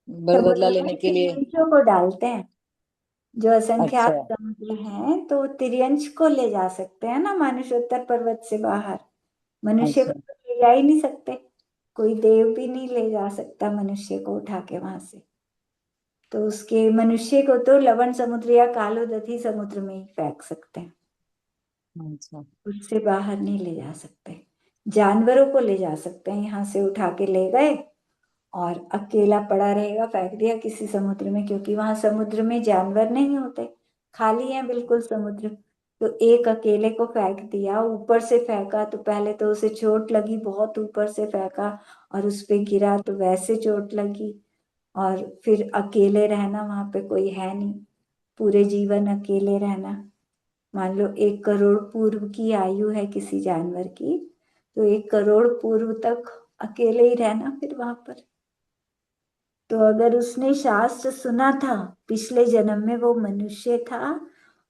बदला समुद्र लेने में के लिए? तिर्यंचों को डालते हैं, जो असंख्यात अच्छा। समुद्र हैं तो तिर्यंच को ले जा सकते हैं ना मानुषोत्तर पर्वत से बाहर। मनुष्य को अच्छा। तो ले जा ही नहीं सकते, कोई देव भी नहीं ले जा सकता मनुष्य को उठा के वहां से। तो उसके मनुष्य को तो लवण समुद्र या कालोदधी समुद्र में ही फेंक सकते हैं, अच्छा। उससे बाहर नहीं ले जा सकते। जानवरों को ले जा सकते हैं, यहाँ से उठा के ले गए और अकेला पड़ा रहेगा, फेंक दिया किसी समुद्र में, क्योंकि वहां समुद्र में जानवर नहीं होते, खाली है बिल्कुल समुद्र। तो एक अकेले को फेंक दिया, ऊपर से फेंका तो पहले तो उसे चोट लगी, बहुत ऊपर से फेंका और उस पे गिरा तो वैसे चोट लगी। और फिर अकेले रहना, वहां पे कोई है नहीं, पूरे जीवन अकेले रहना। मान लो 1 करोड़ पूर्व की आयु है किसी जानवर की, तो 1 करोड़ पूर्व तक अकेले ही रहना फिर वहां पर। तो अगर उसने शास्त्र सुना था, पिछले जन्म में वो मनुष्य था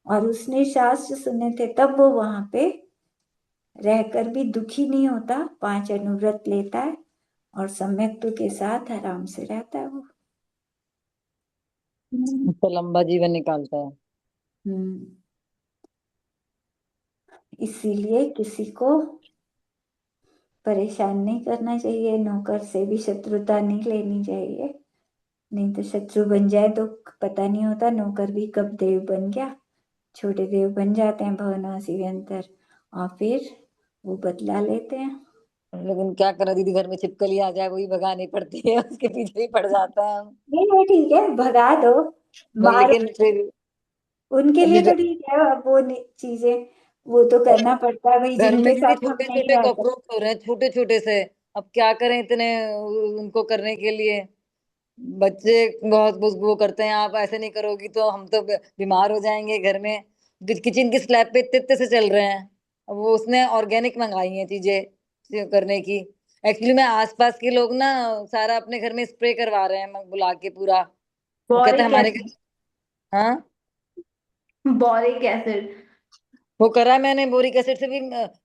और उसने शास्त्र सुने थे, तब वो वहां पे रहकर भी दुखी नहीं होता, 5 अनुव्रत लेता है और सम्यक्तु के साथ आराम से रहता है वो। तो लंबा जीवन निकालता है। हम्म। इसीलिए किसी को परेशान नहीं करना चाहिए, नौकर से भी शत्रुता नहीं लेनी चाहिए, नहीं तो शत्रु बन जाए तो पता नहीं होता, नौकर भी कब देव बन गया। छोटे देव बन जाते हैं भवनासी के अंदर और फिर वो बदला लेते हैं। लेकिन क्या करें दीदी, घर में छिपकली आ जाए वही भगानी पड़ती है, उसके पीछे ही पड़ जाता है हम। नहीं, ठीक है, भगा दो, मारो, लेकिन फिर उनके लिए अभी तो ठीक है। अब वो चीजें वो तो करना पड़ता है भाई, घर में जिनके दीदी साथ हम छोटे नहीं छोटे रह सकते। कॉकरोच हो रहे हैं, छोटे छोटे से। अब क्या करें इतने उनको करने के लिए? बच्चे बहुत वो करते हैं, आप ऐसे नहीं करोगी तो हम तो बीमार हो जाएंगे घर में। किचन की स्लैब पे इतने इतने से चल रहे हैं। अब वो उसने ऑर्गेनिक मंगाई हैं चीजें करने की। एक्चुअली में आसपास के लोग ना सारा अपने घर में स्प्रे करवा रहे हैं बुला के पूरा। वो कहते हैं बॉरिक हमारे एसिड। घर। हाँ। Boric acid. वो करा मैंने बोरिक एसिड से भी,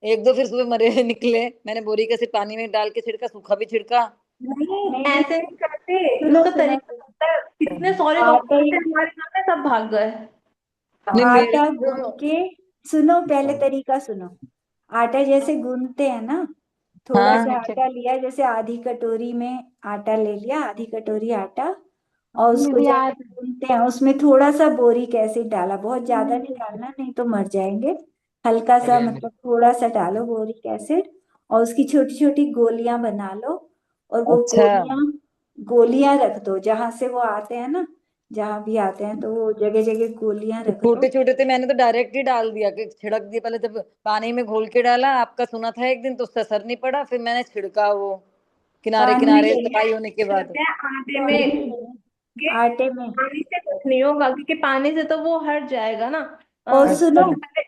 एक दो फिर सुबह मरे निकले। मैंने बोरिक एसिड पानी में डाल के छिड़का, सूखा भी छिड़का। नहीं नहीं नहीं, ऐसे नहीं करते, सुनो उसका सुनो तरीका सुनो। होता है। कितने सारे आटा कॉकरोच थे ही, हमारे घर में, सब भाग गए। नहीं मेरे आटा जो गूंद के सुनो, पहले तरीका सुनो। आटा जैसे गूंथते हैं ना, थोड़ा हाँ सा आटा लिया, जैसे आधी कटोरी में आटा ले लिया, आधी कटोरी आटा, और उसको दीदी जैसे आज गूंथते हैं उसमें थोड़ा सा बोरिक एसिड डाला, बहुत ज्यादा नहीं डालना नहीं तो मर जाएंगे। हल्का सा, मतलब थोड़ा सा डालो बोरिक एसिड, और उसकी छोटी छोटी गोलियां बना लो। और वो अच्छा, गोलियां गोलियां रख दो जहां से वो आते हैं ना, जहां भी आते हैं तो वो जगह जगह गोलियां तो रख छोटे दो। छोटे थे, मैंने तो डायरेक्ट ही डाल दिया कि छिड़क दिया। पहले जब पानी में घोल के डाला, आपका सुना था एक दिन, तो उससे असर नहीं पड़ा, फिर मैंने छिड़का वो किनारे पानी किनारे में सफाई होने के बाद। करते हैं आटे पानी में में के, आटे में। पानी से कुछ नहीं होगा क्योंकि पानी से तो वो हट जाएगा ना। और सुनो, अच्छा।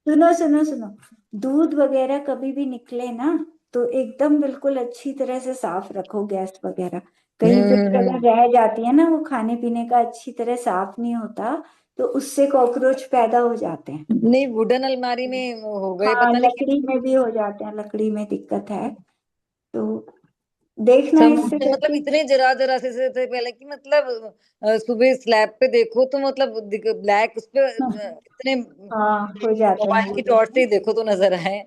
सुनो सुनो सुनो, दूध वगैरह कभी भी निकले ना तो एकदम बिल्कुल अच्छी तरह से साफ रखो, गैस वगैरह कहीं पे भी अगर हम्म। रह जाती है ना, वो खाने पीने का अच्छी तरह साफ नहीं होता, तो उससे कॉकरोच पैदा हो जाते हैं। नहीं, वुडन अलमारी में हो गए, हाँ, पता नहीं लकड़ी किस। में भी हो जाते हैं, लकड़ी में दिक्कत है तो देखना सब इससे मतलब करके। इतने जरा जरा से थे पहले कि मतलब सुबह स्लैब पे देखो तो मतलब ब्लैक उस पे इतने हाँ, हो जाते हैं मोबाइल वो की टॉर्च से जैसे। ही देखो तो नजर आए।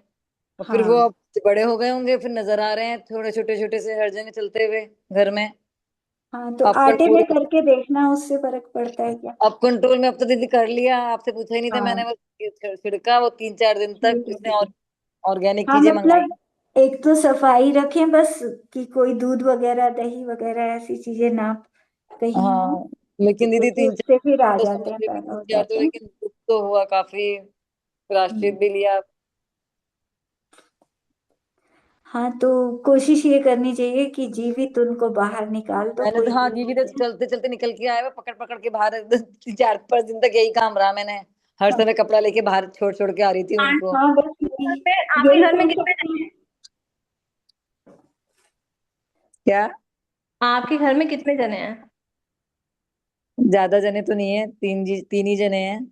और फिर वो हाँ अब बड़े हो गए होंगे, फिर नजर आ रहे हैं थोड़े छोटे छोटे से हर जगह चलते हुए घर में। हाँ, तो अब आटे में पूरे करके देखना, उससे फर्क पड़ता है क्या। अब कंट्रोल में, अब तो दीदी कर लिया, आपसे पूछा ही नहीं था मैंने, हाँ, बस छिड़का वो 3-4 दिन तक ठीक है इसने, ठीक और है। ऑर्गेनिक हाँ, चीजें मंगाई। मतलब एक तो सफाई रखें बस, कि कोई दूध वगैरह दही वगैरह ऐसी चीजें ना कहीं हो, हाँ, लेकिन दीदी क्योंकि तीन उससे फिर चार आ तो जाते समझ हैं, रही कि पैदा तीन हो चार तो, जाते हैं। लेकिन दुख तो हुआ काफी। हम्म। राष्ट्रीय भी लिया। हाँ, तो कोशिश ये करनी चाहिए कि जीवित उनको बाहर निकाल दो, मैंने कोई तो, हाँ, दूध दीदी तो वगैरह। चलते चलते निकल के आए हुए, पकड़ पकड़ के बाहर 4-5 दिन तक यही काम रहा। मैंने हर समय कपड़ा लेके बाहर छोड़ छोड़ के आ रही थी हाँ, उनको। हाँ, बस आपके यही घर में कर कितने सकते जने हैं। हैं? क्या? आपके घर में कितने जने हैं? ज्यादा जने तो नहीं है, तीन ही जने हैं।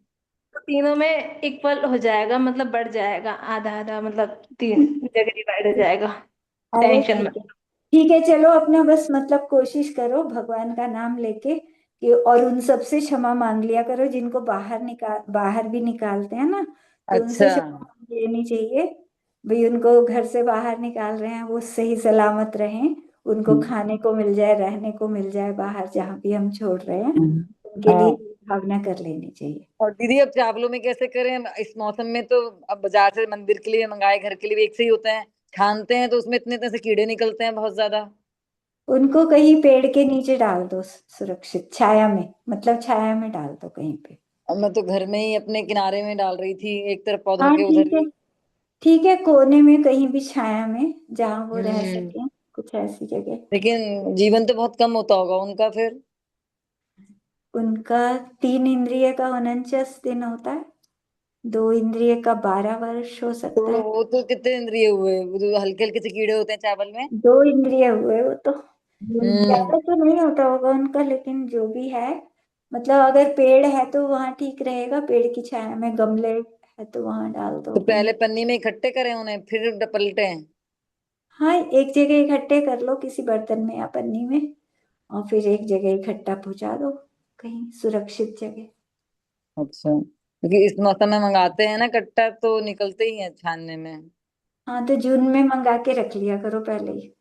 तो तीनों में इक्वल हो जाएगा, मतलब बढ़ जाएगा, आधा आधा, मतलब तीन जगह डिवाइड हो जाएगा। अरे टेंशन ठीक मत। है, ठीक है, चलो अपना बस मतलब कोशिश करो भगवान का नाम लेके कि, और उन सब से क्षमा मांग लिया करो जिनको बाहर भी निकालते हैं ना, तो उनसे अच्छा। क्षमा मांग लेनी चाहिए। भाई उनको घर से बाहर निकाल रहे हैं, वो सही सलामत रहें, उनको खाने को मिल जाए, रहने को मिल जाए बाहर जहाँ भी हम छोड़ रहे हैं, उनके लिए हाँ, भावना कर लेनी चाहिए। और दीदी अब चावलों में कैसे करें इस मौसम में? तो अब बाजार से मंदिर के लिए मंगाए, घर के लिए भी एक से ही होते हैं, छानते हैं तो उसमें इतने इतने से कीड़े निकलते हैं बहुत ज्यादा। उनको कहीं पेड़ के नीचे डाल दो, सुरक्षित छाया में, मतलब छाया में डाल दो कहीं पे। अब मैं तो घर में ही अपने किनारे में डाल रही थी, एक तरफ पौधों हाँ के उधर ठीक है, ही। ठीक है, कोने में कहीं भी छाया में जहां वो रह हम्म। सके, कुछ ऐसी जगह। लेकिन जीवन तो बहुत कम होता होगा उनका फिर। उनका 3 इंद्रिय का 49 दिन होता है, 2 इंद्रिय का 12 वर्ष हो तो सकता है। वो तो कितने इंद्रिय हुए, वो जो हल्के हल्के से कीड़े होते हैं चावल में। 2 इंद्रिय हुए वो तो, हम्म। ज्यादा तो नहीं होता होगा उनका, लेकिन जो भी है, मतलब अगर पेड़ है तो वहां ठीक रहेगा, पेड़ की छाया में, गमले है तो वहां डाल दो तो कहीं। पहले पन्नी में इकट्ठे करें उन्हें, फिर पलटे। हाँ, एक जगह इकट्ठे कर लो किसी बर्तन में या पन्नी में, और फिर एक जगह इकट्ठा पहुंचा दो कहीं सुरक्षित जगह। अच्छा, क्योंकि इस मौसम में मंगाते हैं ना कट्टा, तो निकलते ही हैं छानने में। हाँ, तो जून में मंगा के रख लिया करो पहले ही,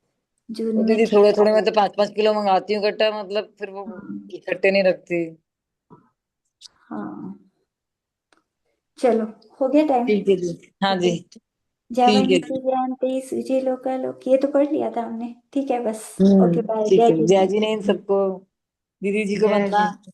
जून तो में दीदी ठीक थोड़े हो थोड़े मैं तो जाएगा। 5-5 किलो मंगाती हूँ कट्टा, मतलब फिर वो हाँ इकट्ठे नहीं रखती। हाँ, चलो, हो गया टाइम। ठीक है जी। हाँ जी। ठीक है जयवंती जी। जयंती सुजी लोकालोक, ये तो पढ़ लिया था हमने, ठीक है बस। ओके, बाय, ठीक जय है, जय जी। जी ने इन सबको, दीदी जी को जय वंदना। जी।